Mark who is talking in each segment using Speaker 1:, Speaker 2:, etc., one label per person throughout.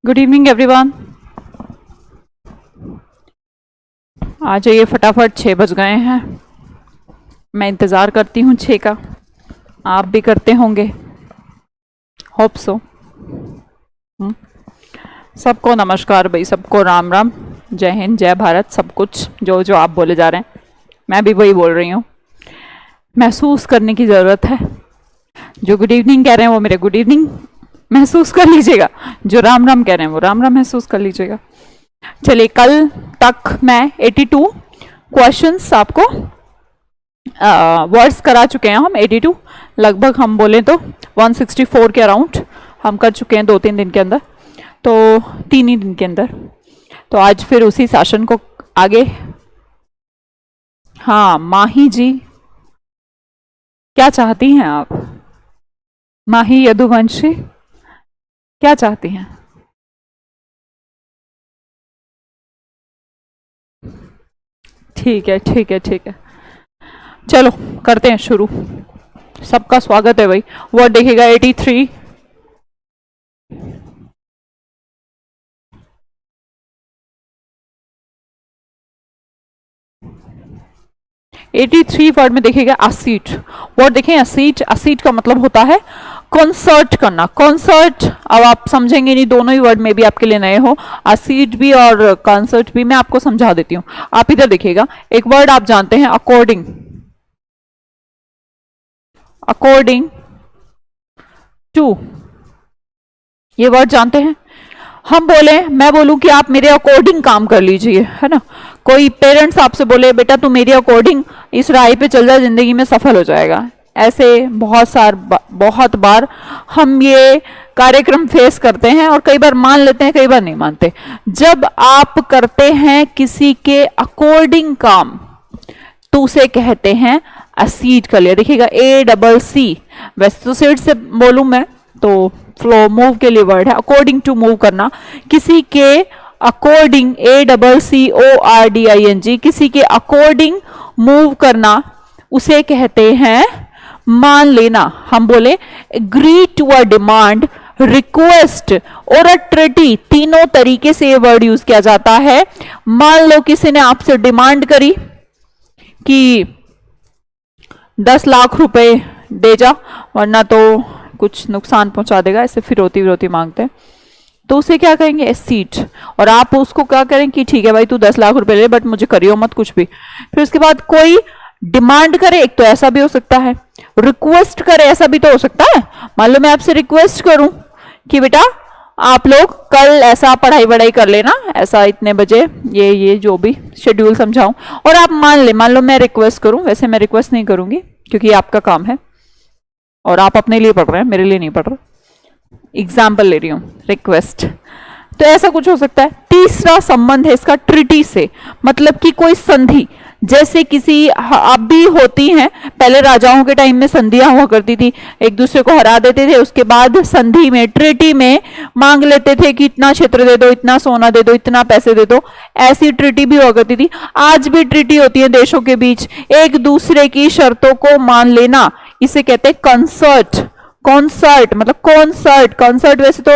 Speaker 1: Good evening everyone. आ जाइए फटाफट, 6 बज गए हैं। मैं इंतज़ार करती हूँ 6 का, आप भी करते होंगे, होप सो। सबको नमस्कार भाई, सबको राम राम, जय हिंद, जय भारत, सब कुछ जो जो आप बोले जा रहे हैं मैं भी वही बोल रही हूँ। महसूस करने की ज़रूरत है। जो गुड इवनिंग कह रहे हैं वो मेरे गुड इवनिंग महसूस कर लीजिएगा, जो राम राम कह रहे हैं वो राम राम महसूस कर लीजिएगा। चलिए, कल तक मैं 82 क्वेश्चंस आपको वर्ड्स करा चुके हैं। हम 82 लगभग हम बोले तो 164 के अराउंड हम कर चुके हैं 2-3 दिन के अंदर, तो 3 ही दिन के अंदर। तो आज फिर उसी सेशन को आगे। हाँ माही जी, क्या चाहती हैं आप? माही यदुवंशी क्या चाहती हैं? ठीक है ठीक है ठीक है, चलो करते हैं शुरू। सबका स्वागत है भाई। वर्ड देखिएगा 83। वर्ड में देखिएगा असीट। वर्ड देखें असीट। असीट का मतलब होता है कॉन्सर्ट करना। कॉन्सर्ट, अब आप समझेंगे नहीं, दोनों ही वर्ड में भी आपके लिए नए हो, असीट भी और कॉन्सर्ट भी। मैं आपको समझा देती हूँ, आप इधर देखिएगा। एक वर्ड आप जानते हैं अकॉर्डिंग। अकॉर्डिंग टू, ये वर्ड जानते हैं। हम बोले, मैं बोलूं कि आप मेरे अकॉर्डिंग काम कर लीजिए, है ना। कोई पेरेंट्स आपसे बोले बेटा तू मेरे अकॉर्डिंग इस राह पे चल जा, जिंदगी में सफल हो जाएगा। ऐसे बहुत बार हम ये कार्यक्रम फेस करते हैं और कई बार मान लेते हैं, कई बार नहीं मानते। जब आप करते हैं किसी के अकॉर्डिंग काम तो उसे कहते हैं असीड कर लिया। देखिएगा ACC। वैसे तो सीड से बोलूं मैं तो फ्लो, मूव के लिए वर्ड है। अकॉर्डिंग टू, मूव करना। किसी के अकॉर्डिंग, ACCORDING, किसी के अकॉर्डिंग मूव करना उसे कहते हैं मान लेना। हम बोले agree to a demand, request और अ ट्रीटी, तीनों तरीके से ये वर्ड यूज किया जाता है। मान लो किसी ने आपसे डिमांड करी कि 10 लाख रुपए दे जा वरना तो कुछ नुकसान पहुंचा देगा, ऐसे फिरौती विरोती मांगते हैं, तो उसे क्या कहेंगे? एसीट। और आप उसको क्या करें कि ठीक है भाई तू 10 लाख रुपए ले, बट मुझे करियो मत कुछ भी। फिर उसके बाद कोई डिमांड करे, एक तो ऐसा भी हो सकता है, रिक्वेस्ट करे, ऐसा भी तो हो सकता है। मान लो मैं आपसे रिक्वेस्ट करूं कि बेटा आप लोग कल ऐसा पढ़ाई वढ़ाई कर लेना, ऐसा इतने बजे ये जो भी शेड्यूल समझाऊं, और आप मान लो मैं रिक्वेस्ट करूं। वैसे मैं रिक्वेस्ट नहीं करूंगी क्योंकि ये आपका काम है और आप अपने लिए पढ़ रहे हैं, मेरे लिए नहीं पढ़ रहे। एग्जाम्पल ले रही हूं, रिक्वेस्ट। तो ऐसा कुछ हो सकता है। तीसरा संबंध है इसका ट्रीटी से, मतलब कि कोई संधि, जैसे किसी अब भी होती हैं, पहले राजाओं के टाइम में संधियां हुआ करती थी, एक दूसरे को हरा देते थे, उसके बाद संधि में, ट्रीटी में मांग लेते थे कि इतना क्षेत्र दे दो, इतना सोना दे दो, इतना पैसे दे दो। ऐसी ट्रीटी भी हुआ करती थी। आज भी ट्रीटी होती है देशों के बीच, एक दूसरे की शर्तों को मान लेना, इसे कहते हैं कंसर्ट। कॉन्सर्ट मतलब कॉन्सर्ट। कॉन्सर्ट वैसे तो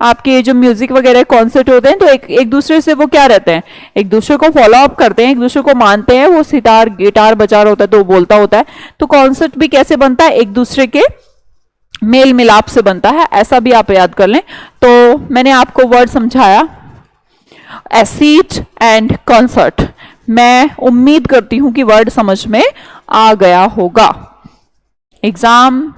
Speaker 1: आपके जो म्यूजिक वगैरह कॉन्सर्ट होते हैं तो एक दूसरे से वो क्या रहते हैं, एक दूसरे को फॉलो अप करते हैं, एक दूसरे को मानते हैं। वो सितार गिटार बजा रहा होता है तो बोलता होता है। तो कॉन्सर्ट भी कैसे बनता है? एक दूसरे के मेल मिलाप से बनता है। ऐसा भी आप याद कर लें। तो मैंने आपको वर्ड समझाया एसीट एंड कॉन्सर्ट। मैं उम्मीद करती हूं कि वर्ड समझ में आ गया होगा। एग्जाम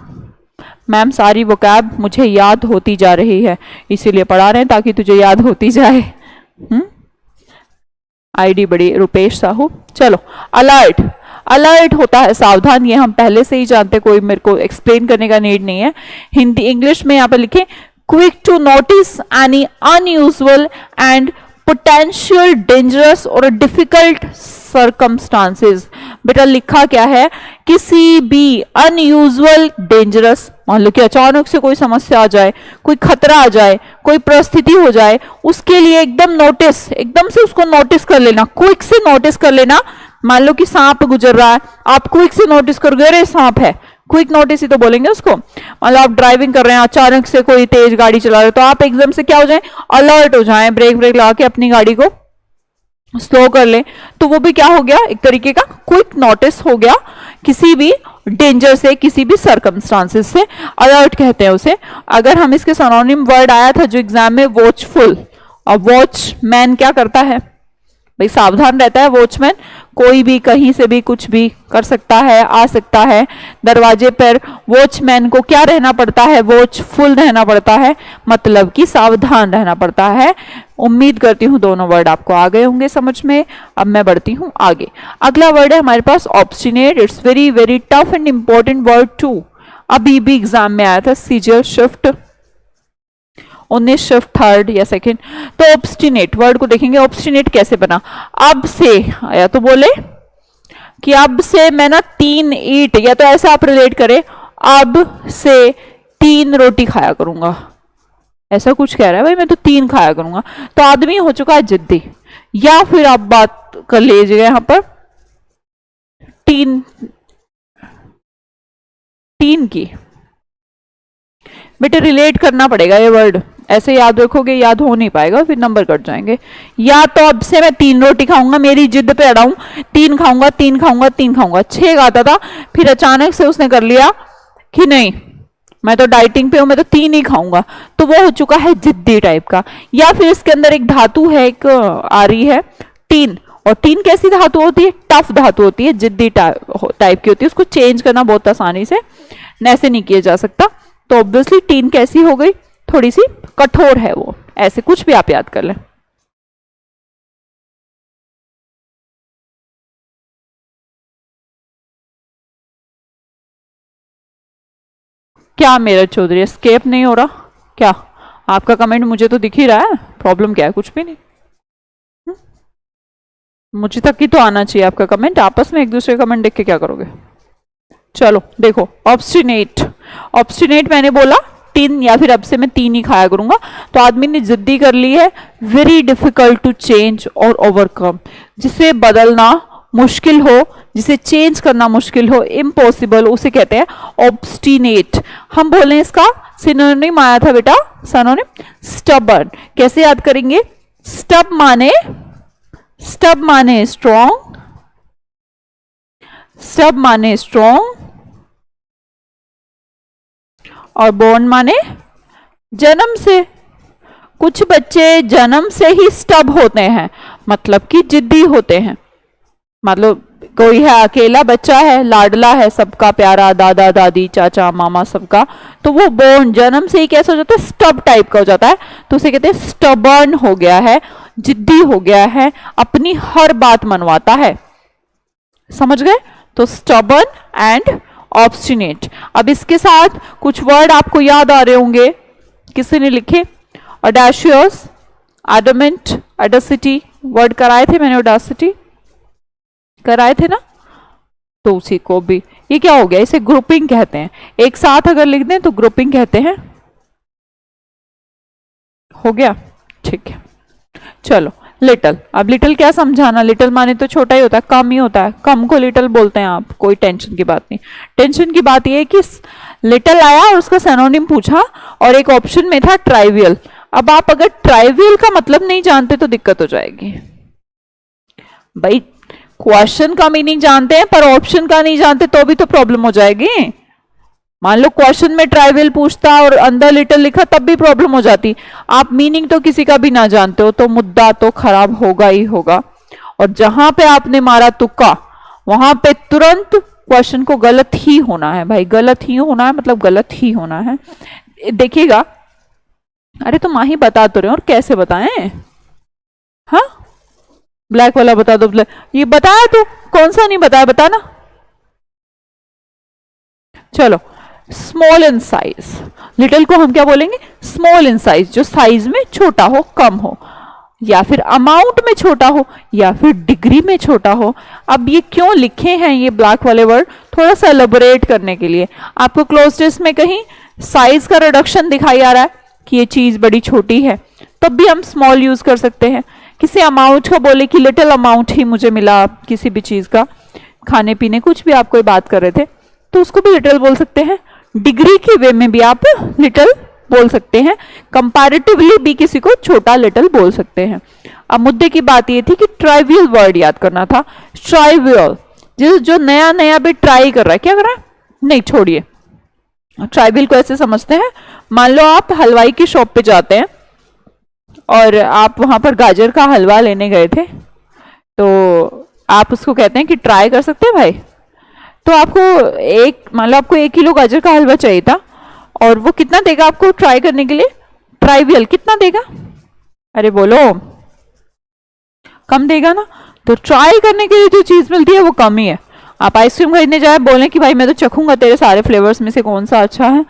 Speaker 1: मैम सारी वोकैब मुझे याद होती जा रही है, इसीलिए पढ़ा रहे हैं ताकि तुझे याद होती जाए। आईडी बड़ी रुपेश साहू। चलो, अलर्ट। अलर्ट होता है सावधान, ये हम पहले से ही जानते, कोई मेरे को एक्सप्लेन करने का नीड नहीं है। हिंदी इंग्लिश में यहां पर लिखे quick to notice any unusual and potential dangerous और डिफिकल्ट सर्कमस्टांसेस। बेटा लिखा क्या है? किसी भी अनयूजुअल डेंजरस, मान लो कि अचानक से कोई समस्या आ जाए, कोई खतरा आ जाए, कोई परिस्थिति हो जाए, उसके लिए एकदम नोटिस, एकदम से उसको नोटिस कर लेना, क्विक से नोटिस कर लेना। मान लो कि सांप गुजर रहा है, आप क्विक से नोटिस करोगे अरे सांप है, क्विक नोटिस ही तो बोलेंगे उसको। मतलब आप ड्राइविंग कर रहे हैं, अचानक से कोई तेज गाड़ी चला रहे हो, तो आप एकदम से क्या हो जाए, अलर्ट हो जाए, ब्रेक ब्रेक लगा के अपनी गाड़ी को स्लो कर ले, तो वो भी क्या हो गया, एक तरीके का क्विक नोटिस हो गया किसी भी डेंजर से, किसी भी सर्कमस्टांसेस से, अलर्ट कहते हैं उसे। अगर हम इसके सिनोनिम वर्ड आया था जो एग्जाम में, वॉचफुल। और वॉचमैन क्या करता है भाई, सावधान रहता है वॉचमैन, कोई भी कहीं से भी कुछ भी कर सकता है, आ सकता है दरवाजे पर। वॉचमैन को क्या रहना पड़ता है, वॉचफुल रहना पड़ता है, मतलब कि सावधान रहना पड़ता है। उम्मीद करती हूं दोनों वर्ड आपको आ गए होंगे समझ में। अब मैं बढ़ती हूं आगे। अगला वर्ड है हमारे पास obstinate. It's very very tough and important word too. अभी भी एग्जाम में आया था, सीजर शिफ्ट 19 शिफ्ट थर्ड या सेकंड। तो ऑब्स्टिनेट वर्ड को देखेंगे, ऑब्स्टिनेट कैसे बना, अब से, या तो बोले कि अब से मैं ना 3 ईट, या तो ऐसा आप रिलेट करें, अब से 3 रोटी खाया करूंगा, ऐसा कुछ कह रहा है भाई, मैं तो 3 खाया करूंगा, तो आदमी हो चुका है जिद्दी। या फिर आप बात कर लीजिएगा यहां पर 3 की, बेटे रिलेट करना पड़ेगा ये वर्ड, ऐसे याद रखोगे याद हो नहीं पाएगा, फिर नंबर कट जाएंगे। या तो अब से मैं 3 रोटी खाऊंगा, मेरी जिद पे अड़ा हूं, 3 खाऊंगा 3 खाऊंगा 3 खाऊंगा, 6 खाता था, फिर अचानक से उसने कर लिया कि नहीं मैं तो डाइटिंग पे हूं, मैं तो 3 ही खाऊंगा, तो वो हो चुका है जिद्दी टाइप का। या फिर इसके अंदर एक धातु है, एक आ रही है टीन, और टीन कैसी धातु होती है, टफ धातु होती है, जिद्दी टाइप की होती है, उसको चेंज करना बहुत आसानी से ऐसे नहीं किया जा सकता। तो ऑब्वियसली टीन कैसी हो गई, थोड़ी सी कठोर है वो, ऐसे कुछ भी आप याद कर लें। क्या मेरा चौधरी स्केप नहीं हो रहा क्या, आपका कमेंट मुझे तो दिख ही रहा है, प्रॉब्लम क्या है, कुछ भी नहीं। मुझे तक ही तो आना चाहिए आपका कमेंट, आपस में एक दूसरे का कमेंट देख के क्या करोगे। चलो देखो, ऑब्स्टिनेट, ऑब्स्टिनेट मैंने बोला 3, या फिर अब से मैं 3 ही खाया करूंगा, तो आदमी ने जिद्दी कर ली है। वेरी डिफिकल्ट टू चेंज और ओवरकम, जिसे बदलना मुश्किल हो, जिसे चेंज करना मुश्किल हो, इम्पॉसिबल, उसे कहते हैं ऑब्स्टिनेट। हम बोले इसका सिनोनिम आया था बेटा, सिनोनिम स्टबर्न। कैसे याद करेंगे, स्टब माने स्ट्रॉन्ग, स्टब माने स्ट्रॉन्ग, और बोर्न माने जन्म से। कुछ बच्चे जन्म से ही स्टब होते हैं, मतलब कि जिद्दी होते हैं। मतलब कोई है अकेला बच्चा है, लाडला है, सबका प्यारा, दादा दादी चाचा मामा सबका, तो वो बोर्न जन्म से ही कैसा हो जाता है, स्टब टाइप का हो जाता है, तो उसे कहते हैं स्टबर्न हो गया है, जिद्दी हो गया है, अपनी हर बात मनवाता है। समझ गए, तो स्टबर्न एंड ऑब्स्टिनेट। अब इसके साथ कुछ वर्ड आपको याद आ रहे होंगे, किसी ने लिखे, ऑडेशियस, एडमेंट, ऑडेसिटी, वर्ड कराए थे मैंने, ऑडेसिटी कराए थे ना, तो उसी को भी, ये क्या हो गया, इसे ग्रुपिंग कहते हैं, एक साथ अगर लिख दें तो ग्रुपिंग कहते हैं। हो गया, ठीक है। चलो लिटल, अब लिटल क्या समझाना, लिटल माने तो छोटा ही होता है, कम ही होता है, कम को लिटल बोलते हैं आप, कोई टेंशन की बात नहीं। टेंशन की बात यह है कि लिटल आया और उसका सिनोनिम पूछा, और एक ऑप्शन में था ट्राइवियल। अब आप अगर ट्राइवियल का मतलब नहीं जानते तो दिक्कत हो जाएगी भाई, क्वेश्चन का मीनिंग जानते हैं पर ऑप्शन का नहीं जानते तो भी तो प्रॉब्लम हो जाएगी। मान लो क्वेश्चन में ट्राइवियल पूछता और अंदर लिटल लिखा, तब भी प्रॉब्लम हो जाती। आप मीनिंग तो किसी का भी ना जानते हो तो मुद्दा तो खराब होगा ही होगा, और जहां पे आपने मारा तुक्का वहां पे तुरंत क्वेश्चन को गलत ही होना है भाई, गलत ही होना है, मतलब गलत ही होना है। देखिएगा, अरे तो माही बता तो रहे और कैसे बताएं, हाँ ब्लैक वाला बता दो, ब्लैक ये बताया तो, कौन सा नहीं बताया, बताना। चलो, स्मॉल इन साइज, लिटिल को हम क्या बोलेंगे, स्मॉल इन साइज, जो साइज में छोटा हो, कम हो, या फिर अमाउंट में छोटा हो, या फिर डिग्री में छोटा हो। अब ये क्यों लिखे हैं ये ब्लैक वाले वर्ड, थोड़ा सा एलेबोरेट करने के लिए। आपको क्लोज टेस्ट में कहीं साइज का रिडक्शन दिखाई आ रहा है कि ये चीज बड़ी छोटी है, तब भी हम स्मॉल यूज कर सकते हैं। किसी अमाउंट का बोले कि लिटिल अमाउंट ही मुझे मिला किसी भी चीज का, खाने पीने कुछ भी आप कोई बात कर रहे थे, तो उसको भी लिटिल बोल सकते हैं। डिग्री के वे में भी आप लिटिल बोल सकते हैं, कंपैरेटिवली भी किसी को छोटा लिटिल बोल सकते हैं। अब मुद्दे की बात ये थी कि ट्राइवियल वर्ड याद करना था। ट्राइवियल, जो नया नया भी ट्राई कर रहा है, क्या कर रहा है, नहीं छोड़िए। ट्राइवियल को ऐसे समझते हैं, मान लो आप हलवाई की शॉप पे जाते हैं और आप वहां पर गाजर का हलवा लेने गए थे, तो आप उसको कहते हैं कि ट्राई कर सकते हैं भाई। तो आपको मान लो आपको 1 किलो गाजर का हलवा चाहिए था, और वो कितना देगा आपको ट्राई करने के लिए? ट्राइवियल कितना देगा? अरे बोलो, कम देगा ना। तो ट्राई करने के लिए जो चीज मिलती है वो कम ही है। आप आइसक्रीम खरीदने जाए, बोले कि भाई मैं तो चखूंगा तेरे सारे फ्लेवर्स में से कौन सा अच्छा है,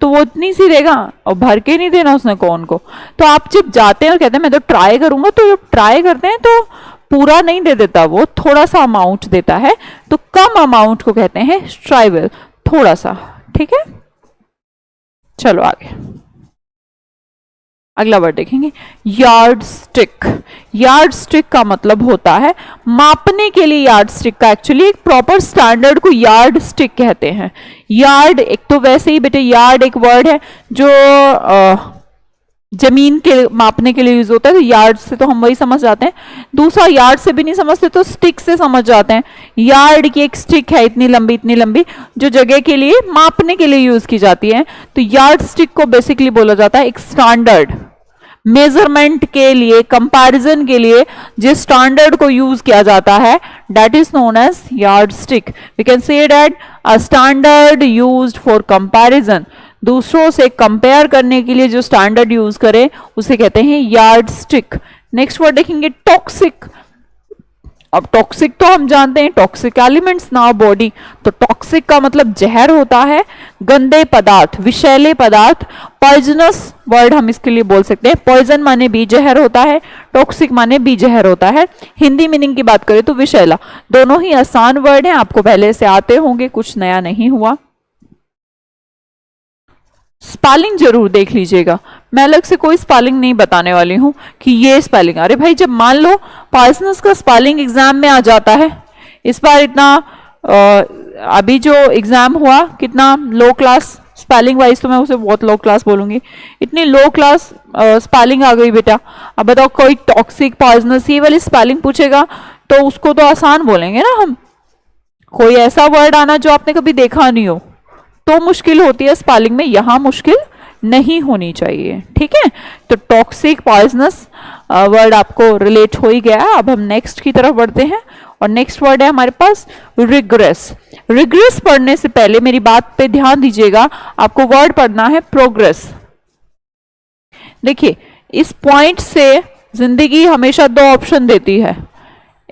Speaker 1: तो वो इतनी सी देगा, और भर के नहीं देना उसने कौन को। तो आप जब जाते हैं और कहते हैं मैं तो ट्राई करूंगा, तो जब ट्राई करते हैं तो पूरा नहीं दे देता, वो थोड़ा सा अमाउंट देता है। तो कम अमाउंट को कहते हैं ट्राइवियल, थोड़ा सा। ठीक है, चलो आगे अगला वर्ड देखेंगे, यार्ड स्टिक। यार्ड स्टिक का मतलब होता है मापने के लिए। यार्ड स्टिक का एक्चुअली एक प्रॉपर स्टैंडर्ड को यार्ड स्टिक कहते हैं। यार्ड एक तो वैसे ही बेटे यार्ड एक वर्ड है जो जमीन के मापने के लिए यूज होता है, तो यार्ड से तो हम वही समझ जाते हैं। दूसरा, यार्ड से भी नहीं समझते तो स्टिक से समझ जाते हैं। यार्ड की एक स्टिक है इतनी लंबी जो जगह के लिए मापने के लिए यूज की जाती है। तो यार्ड स्टिक को बेसिकली बोला जाता है एक स्टैंडर्ड मेजरमेंट के लिए, कंपैरिजन के लिए जिस स्टैंडर्ड को यूज किया जाता है, that is known as yardstick. We can say that a standard used for comparison. दूसरों से कंपेयर करने के लिए जो स्टैंडर्ड यूज करे उसे कहते हैं यार्ड स्टिक। नेक्स्ट वर्ड देखेंगे, टॉक्सिक। अब टॉक्सिक तो हम जानते हैं, toxic elements in our body. तो टॉक्सिक का मतलब जहर होता है, गंदे पदार्थ, विषैले पदार्थ। पॉइजनस वर्ड हम इसके लिए बोल सकते हैं। पॉइजन माने भी जहर होता है, टॉक्सिक माने भी जहर होता है। हिंदी मीनिंग की बात करें तो विषैला। दोनों ही आसान वर्ड हैं, आपको पहले से आते होंगे, कुछ नया नहीं हुआ। स्पेलिंग जरूर देख लीजिएगा, मैं अलग से कोई स्पेलिंग नहीं बताने वाली हूं कि ये स्पेलिंग। अरे भाई, जब मान लो पॉइजनस का स्पेलिंग एग्जाम में आ जाता है, इस बार इतना अभी जो एग्जाम हुआ कितना लो क्लास, स्पेलिंग वाइज तो मैं उसे बहुत लो क्लास बोलूंगी, इतनी लो क्लास स्पेलिंग आ गई बेटा। अब बताओ, कोई टॉक्सिक, पॉइजनस ये वाली स्पेलिंग पूछेगा तो उसको तो आसान बोलेंगे ना हम। कोई ऐसा वर्ड आना जो आपने कभी देखा नहीं हो तो मुश्किल होती है स्पेलिंग में, यहां मुश्किल नहीं होनी चाहिए। ठीक है, तो टॉक्सिक, पॉइजनस वर्ड आपको रिलेट हो ही गया। अब हम नेक्स्ट की तरफ बढ़ते हैं, और नेक्स्ट वर्ड है हमारे पास रिग्रेस। रिग्रेस पढ़ने से पहले मेरी बात पे ध्यान दीजिएगा, आपको वर्ड पढ़ना है प्रोग्रेस। देखिए, इस पॉइंट से जिंदगी हमेशा 2 ऑप्शन देती है,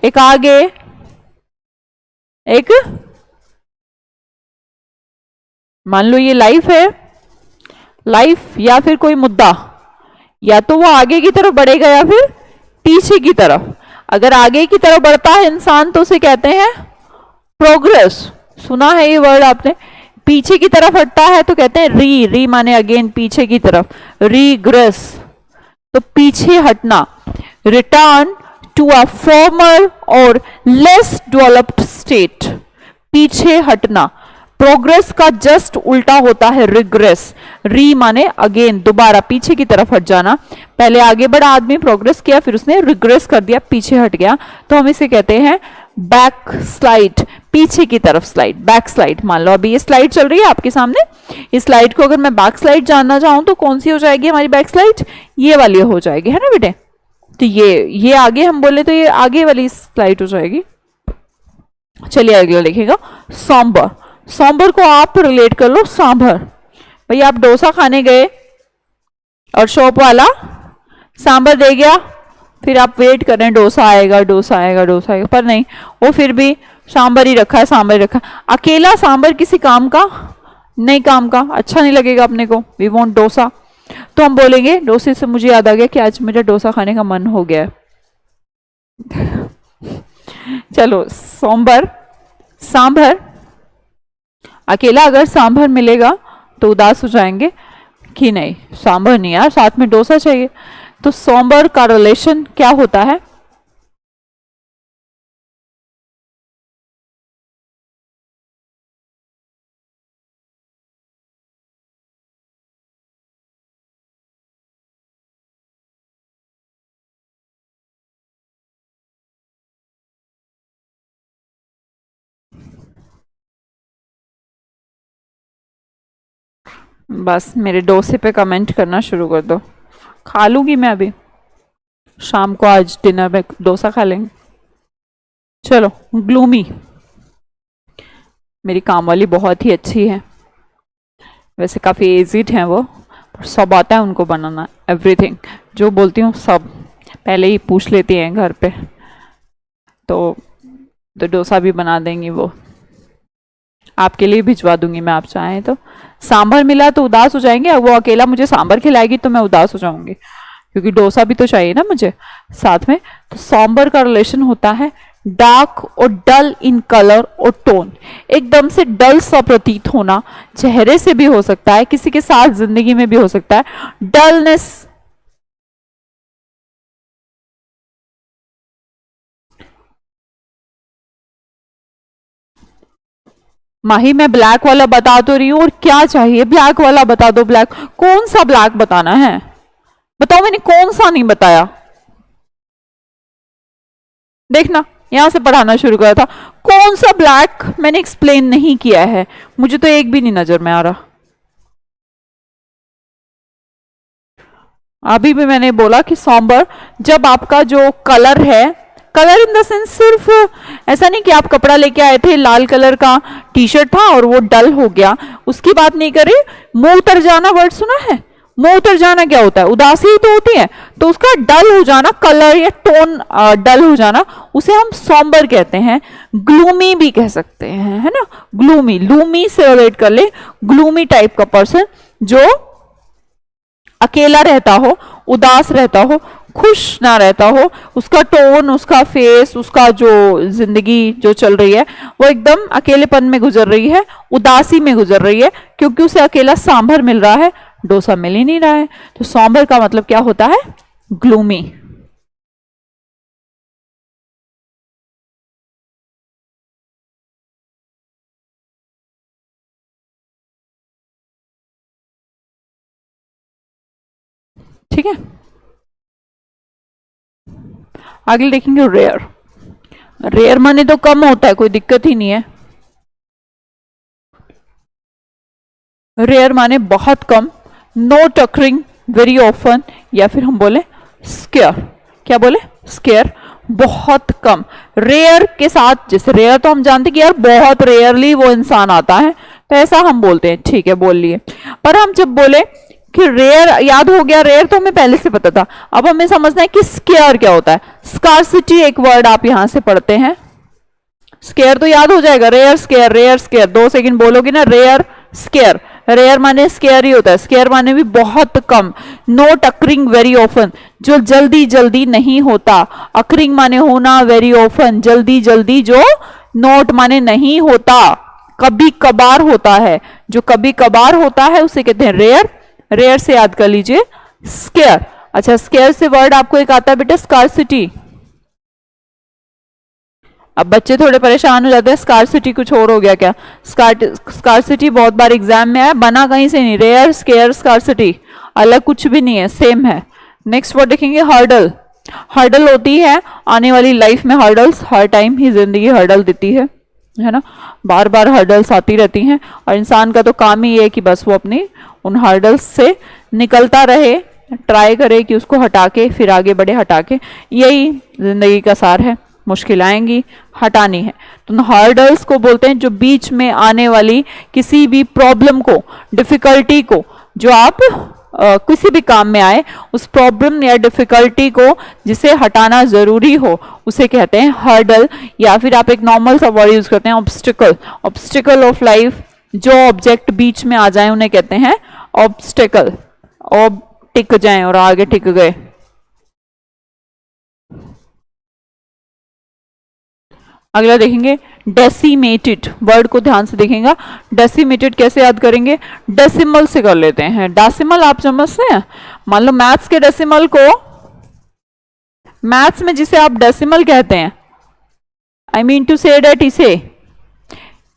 Speaker 1: एक आगे, एक, मान लो ये लाइफ है, लाइफ या फिर कोई मुद्दा, या तो वो आगे की तरफ बढ़ेगा या फिर पीछे की तरफ। अगर आगे की तरफ बढ़ता है इंसान तो उसे कहते हैं प्रोग्रेस, सुना है ये वर्ड आपने। पीछे की तरफ हटता है तो कहते हैं री माने अगेन पीछे की तरफ, रीग्रेस, तो पीछे हटना। रिटर्न टू अ फॉर्मर और लेस डेवलप्ड स्टेट, पीछे हटना। प्रोग्रेस का जस्ट उल्टा होता है रिग्रेस। री माने अगेन, दोबारा पीछे की तरफ हट जाना। पहले आगे बढ़ा आदमी, प्रोग्रेस किया, फिर उसने रिग्रेस कर दिया, पीछे हट गया, तो हम इसे कहते हैं बैक स्लाइड, पीछे की तरफ स्लाइड, बैक स्लाइड। मान लो अभी ये स्लाइड चल रही है आपके सामने, इस स्लाइड को अगर मैं बैक स्लाइड जानना चाहूं तो कौन सी हो जाएगी हमारी बैक स्लाइड? ये वाली हो जाएगी, है ना बेटे। तो ये आगे हम बोले तो ये आगे वाली स्लाइड हो जाएगी। चलिए अगला लिखेगा, सॉम्बर। सॉम्बर को आप रिलेट कर लो सांभर। भाई आप डोसा खाने गए और शॉप वाला सांभर दे गया, फिर आप वेट कर रहे हैं डोसा आएगा डोसा आएगा डोसा आएगा, पर नहीं, वो फिर भी सांभर ही रखा है, सांभर ही रखा है। अकेला सांभर किसी काम का नहीं, काम का अच्छा नहीं लगेगा अपने को, वी वांट डोसा। तो हम बोलेंगे, डोसे से मुझे याद आ गया कि आज मेरा डोसा खाने का मन हो गया है। चलो, सांभर, सांभर, अकेला अगर सांभर मिलेगा तो उदास हो जाएंगे कि नहीं सांभर नहीं यार, साथ में डोसा चाहिए। तो सांभर का रिलेशन क्या होता है? बस मेरे डोसे पे कमेंट करना शुरू कर दो। खा लूंगी मैं अभी, शाम को आज डिनर में डोसा खा लेंगे। चलो, ग्लूमी। मेरी काम वाली बहुत ही अच्छी है, वैसे काफ़ी एजिड हैं वो, पर सब आता है उनको बनाना, एवरीथिंग। जो बोलती हूँ सब पहले ही पूछ लेती हैं घर पे, तो डोसा भी बना देंगी वो। आपके लिए भिजवा दूंगी मैं, आप चाहें तो। सांभर मिला तो उदास हो जाएंगे, अब वो अकेला मुझे सांभर खिलाएगी तो मैं उदास हो जाऊंगी, क्योंकि डोसा भी तो चाहिए ना मुझे साथ में। तो सांभर का रिलेशन होता है डार्क और डल इन कलर और टोन। एकदम से डल सा प्रतीत होना, चेहरे से भी हो सकता है, किसी के साथ जिंदगी में भी हो सकता है। डलनेस, माही मैं ब्लैक वाला बता तो रही हूँ, और क्या चाहिए? ब्लैक वाला बता दो। ब्लैक कौन सा ब्लैक बताना है? बताओ, मैंने कौन सा नहीं बताया? देखना, यहां से पढ़ाना शुरू करा था। कौन सा ब्लैक मैंने एक्सप्लेन नहीं किया है? मुझे तो एक भी नहीं नजर में आ रहा। अभी भी मैंने बोला कि सॉम्बर, जब आपका जो कलर है, कलर इन द सेंस सिर्फ ऐसा नहीं कि आप कपड़ा लेके आए थे, लाल कलर का टी शर्ट था और वो डल हो गया, उसकी बात नहीं करे। मुंह उतर जाना वर्ड सुना है? मुंह उतर जाना क्या होता है? उदासी ही तो होती है। तो उसका डल हो जाना, कलर या टोन डल हो जाना, उसे हम सॉम्बर कहते हैं। ग्लूमी भी कह सकते हैं, है ना? ग्लूमी, लूमी से रिलेट कर ले। ग्लूमी टाइप का पर्सन जो अकेला रहता हो, उदास रहता हो, खुश ना रहता हो, उसका टोन, उसका फेस, उसका जो जिंदगी जो चल रही है वो एकदम अकेलेपन में गुजर रही है, उदासी में गुजर रही है, क्योंकि उसे अकेला सांभर मिल रहा है, डोसा मिल ही नहीं रहा है। तो सांभर का मतलब क्या होता है? ग्लूमी। ठीक है, आगे देखेंगे रेयर। रेयर माने तो कम होता है, कोई दिक्कत ही नहीं है। रेयर माने बहुत कम, नॉट अकरिंग वेरी ऑफन, या फिर हम बोले स्केयर। क्या बोले? स्केयर, बहुत कम। रेयर के साथ, जैसे रेयर तो हम जानते कि यार बहुत रेयरली वो इंसान आता है, तो ऐसा हम बोलते हैं, ठीक है बोल लिए। पर हम जब बोले कि रेयर, याद हो गया, रेयर तो हमें पहले से पता था, अब हमें समझना है कि स्केयर क्या होता है। स्कार्सिटी एक वर्ड आप यहां से पढ़ते हैं, स्केयर तो याद हो जाएगा। Rare scare, rare scare, 2 second बोलोगे ना, रेयर स्केयर। रेयर माने स्केयर ही होता है, स्केयर माने भी बहुत कम। नॉट अकरिंग वेरी ऑफन, जो जल्दी जल्दी नहीं होता। अकरिंग माने होना, वेरी ऑफन जल्दी जल्दी, जो नॉट माने नहीं होता, कभी कभार होता है। जो कभी कभार होता है उसे कहते हैं रेयर। रेयर से याद कर लीजिए स्केयर। अच्छा, स्केयर से वर्ड आपको एक आता है बेटा, स्कार्सिटी। अब बच्चे थोड़े परेशान हो जाते हैं, स्कार्सिटी कुछ और हो गया क्या? स्कार्सिटी बहुत बार एग्जाम में आया, बना कहीं से नहीं। रेयर, स्केयर, स्कार्सिटी अलग कुछ भी नहीं है, सेम है। नेक्स्ट वर्ड देखेंगे हर्डल। हर्डल होती है आने वाली लाइफ में, हर्डल्स हर टाइम ही जिंदगी हर्डल देती है ना? बार बार हर्डल्स आती रहती हैं, और इंसान का तो काम ही है कि बस वो अपनी उन हर्डल्स से निकलता रहे, ट्राई करे कि उसको हटा के फिर आगे बढ़े, हटा के। यही जिंदगी का सार है, मुश्किल आएंगी, हटानी है। तो हर्डल्स को बोलते हैं जो बीच में आने वाली किसी भी प्रॉब्लम को, डिफिकल्टी को, जो आप किसी भी काम में आए, उस प्रॉब्लम या डिफिकल्टी को जिसे हटाना जरूरी हो, उसे कहते हैं हर्डल। या फिर आप एक नॉर्मल सा वर्ड यूज करते हैं, ऑब्स्टिकल। ऑब्स्टिकल ऑफ लाइफ, जो ऑब्जेक्ट बीच में आ जाए उन्हें कहते हैं ऑब्स्टिकल। ऑब टिक जाए और आगे टिक गए। अगला देखेंगे डेसिमेटेड। वर्ड को ध्यान से देखेंगे, डेसिमेटेड कैसे याद करेंगे? डेसिमल से कर लेते हैं। डेसिमल आप समझते हैं? मान लो मैथ्स के डेसिमल को, मैथ्स में जिसे आप डेसिमल कहते हैं, आई मीन टू से डेट, इसे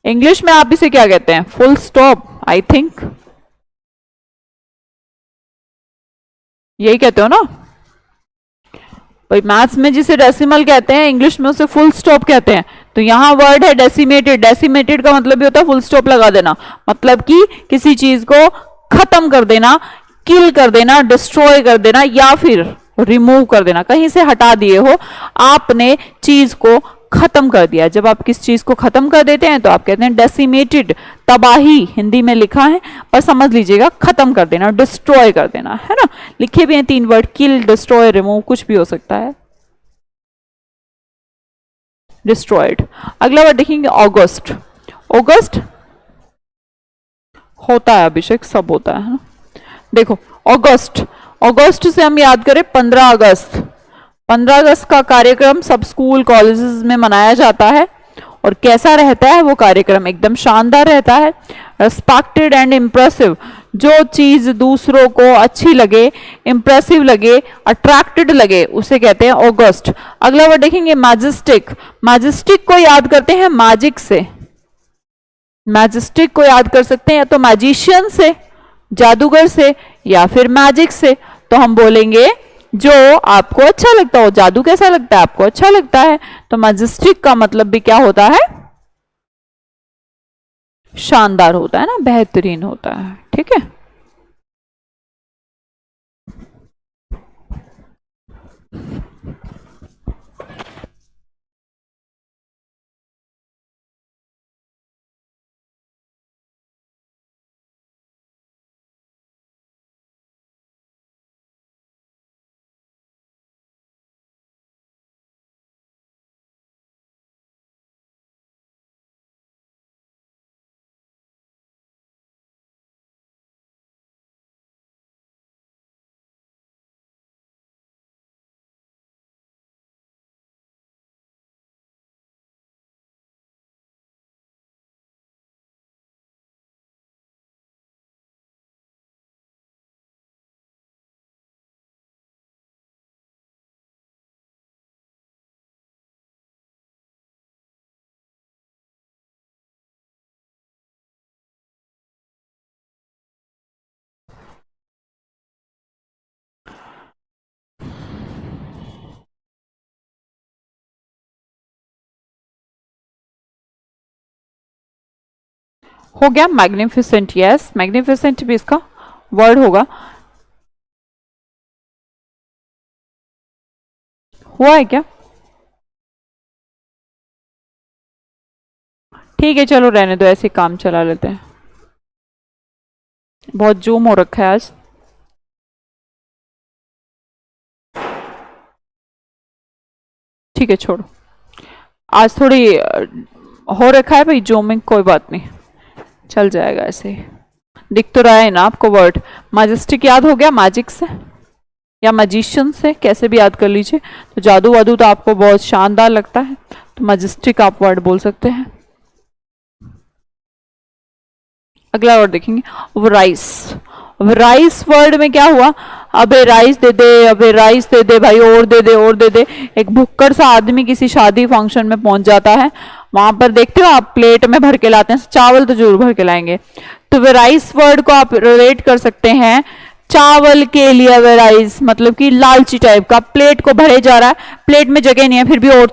Speaker 1: इंग्लिश में आप इसे क्या कहते हैं? फुल स्टॉप, आई थिंक यही कहते हो ना भाई। मैथ्स में जिसे डेसिमल कहते हैं, इंग्लिश में उसे फुल स्टॉप कहते हैं। तो यहां वर्ड है डेसिमेटेड। डेसिमेटेड का मतलब भी होता है फुल स्टॉप लगा देना, मतलब कि किसी चीज को खत्म कर देना, किल कर देना, डिस्ट्रॉय कर देना या फिर रिमूव कर देना, कहीं से हटा दिए हो, आपने चीज को खत्म कर दिया। जब आप किस चीज को खत्म कर देते हैं तो आप कहते हैं डेसिमेटेड, तबाही हिंदी में लिखा है पर समझ लीजिएगा खत्म कर देना, डिस्ट्रॉय कर देना, है ना। लिखे भी हैं 3 वर्ड, किल, डिस्ट्रॉय, रिमूव, कुछ भी हो सकता है। डिस्ट्रॉयड। अगला वर्ड देखेंगे ऑगस्ट। ऑगस्ट होता है अभिषेक, सब होता है ना। देखो अगस्त, अगस्त से हम याद करें 15 अगस्त। 15 अगस्त का कार्यक्रम सब स्कूल कॉलेजेस में मनाया जाता है और कैसा रहता है वो कार्यक्रम, एकदम शानदार रहता है, रेस्पेक्टेड एंड इम्प्रेसिव। जो चीज दूसरों को अच्छी लगे, इंप्रेसिव लगे, अट्रैक्टेड लगे, उसे कहते हैं ऑगस्ट। अगला वर्ड देखेंगे मैजेस्टिक। मैजेस्टिक को याद करते हैं मैजिक से, मैजेस्टिक को याद कर सकते हैं या तो मैजिशियन से, जादूगर से, या फिर मैजिक से। तो हम बोलेंगे जो आपको अच्छा लगता हो, जादू कैसा लगता है, आपको अच्छा लगता है, तो मैजेस्टिक का मतलब भी क्या होता है, शानदार होता है ना, बेहतरीन होता है। ठीक है, हो गया मैग्निफिसेंट। यस, मैग्निफिसेंट भी इसका वर्ड होगा। हुआ है क्या? ठीक है चलो रहने दो, ऐसे काम चला लेते हैं, बहुत जूम हो रखा है आज। ठीक है छोड़ो, आज थोड़ी हो रखा है भाई जूमिंग, कोई बात नहीं, चल जाएगा ऐसे ही। दिख तो रहा है ना आपको वर्ड। मैजेस्टिक याद हो गया मैजिक से या मैजिशियन से, कैसे भी याद कर लीजिए। तो जादू वादू तो आपको बहुत शानदार लगता है, तो मैजेस्टिक आप वर्ड बोल सकते हैं। अगला वर्ड देखेंगे वराइस। वराइस वर्ड में क्या हुआ, अबे राइस दे दे, अबे राइस दे दे भाई, और दे दे, और दे दे। एक भुक्कड़ सा आदमी किसी शादी फंक्शन में पहुंच जाता है, वहां पर देखते हो आप प्लेट में भर के लाते हैं, चावल तो जरूर भर के लाएंगे। तो वेराइस वर्ड को आप रिलेट कर सकते हैं चावल के लिए। वेराइस मतलब कि लालची टाइप का, प्लेट को भरे जा रहा है, प्लेट में जगह नहीं है फिर भी और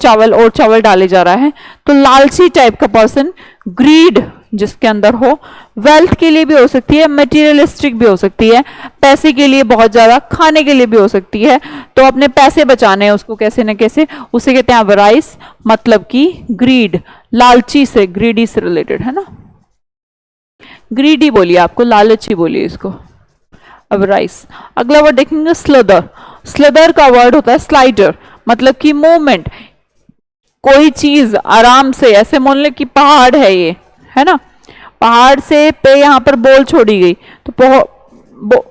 Speaker 1: चावल डाले जा रहा है, तो लालची टाइप का पर्सन, ग्रीड जिसके अंदर हो। वेल्थ के लिए भी हो सकती है, मटेरियलिस्टिक भी हो सकती है, पैसे के लिए बहुत ज्यादा, खाने के लिए भी हो सकती है। तो अपने पैसे बचाने हैं उसको कैसे न कैसे, उसे कहते हैं वराइस, मतलब कि ग्रीड, लालची से, ग्रीडी से रिलेटेड है ना। ग्रीडी बोलिए, आपको लालची बोलिए इसको, अवराइस। अगला वर्ड देखेंगे स्लदर। स्लदर का वर्ड होता है स्लाइडर, मतलब कि मूवमेंट, कोई चीज आराम से, ऐसे मान लो कि पहाड़ है ये, है ना, पहाड़ से पे यहाँ पर बॉल छोड़ी गई तो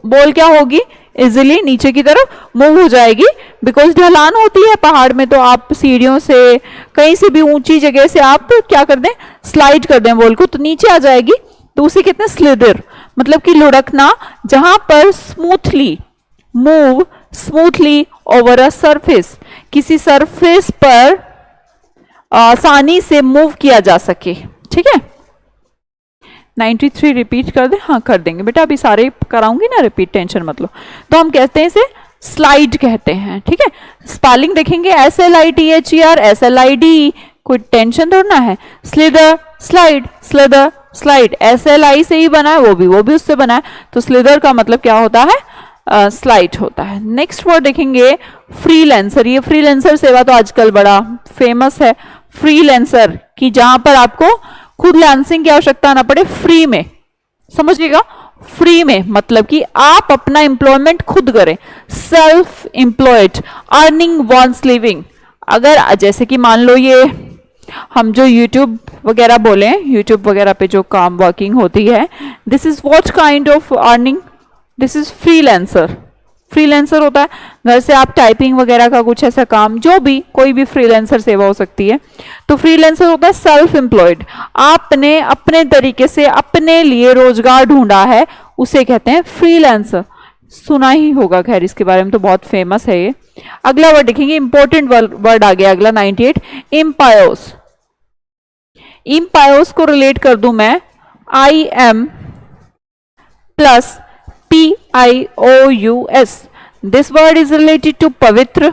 Speaker 1: बॉल क्या होगी, इजिली नीचे की तरफ मूव हो जाएगी, बिकॉज ढलान होती है पहाड़ में, तो आप सीढ़ियों से कहीं से भी ऊंची जगह से आप क्या कर दें, स्लाइड कर दें बॉल को, तो नीचे आ जाएगी, तो उसे कहते हैं स्लिदर, मतलब कि लुढ़कना, जहां पर smoothly move, smoothly over a surface, किसी सरफेस पर आसानी से मूव किया जा सके। ठीक है, 93 रिपीट कर दे, हाँ कर देंगे बेटा, अभी सारे कराऊंगी ना रिपीट, टेंशन मत लो। तो हम कहते हैं इसे स्लाइड कहते हैं। ठीक है, स्पेलिंग देखेंगे SLITHER, SLID, कोई टेंशन थोड़ा है। Slither slide, slither slide, SLI से ही बना है, वो भी उससे बना है, तो स्लिदर का मतलब क्या होता है, स्लाइड होता है। नेक्स्ट वर्ड देखेंगे फ्रीलांसर। ये फ्रीलांसर सेवा तो आजकल बड़ा फेमस है, फ्रीलांसर की जहां पर आपको खुद लांसिंग की आवश्यकता ना पड़े, फ्री में, समझिएगा, फ्री में मतलब कि आप अपना एम्प्लॉयमेंट खुद करें, self employed, earning one's living. अगर जैसे कि मान लो ये हम जो YouTube वगैरह बोले, YouTube वगैरह पे जो काम वर्किंग होती है, this is what kind of earning, this is freelancer. Freelancer होता है घर से आप टाइपिंग वगैरह का कुछ ऐसा काम, जो भी कोई भी फ्रीलांसर सेवा हो सकती है। तो फ्रीलांसर होता है सेल्फ एम्प्लॉयड, आपने अपने तरीके से अपने लिए रोजगार ढूंढा है, उसे कहते हैं फ्रीलांसर। सुना ही होगा खैर इसके बारे में, तो बहुत फेमस है ये। अगला वर्ड देखेंगे, इंपॉर्टेंट वर्ड आ गया अगला 98, इम्पायोस। इम्पायोस को रिलेट कर दूं मैं IM plus PIOUS। This word is related to पवित्र,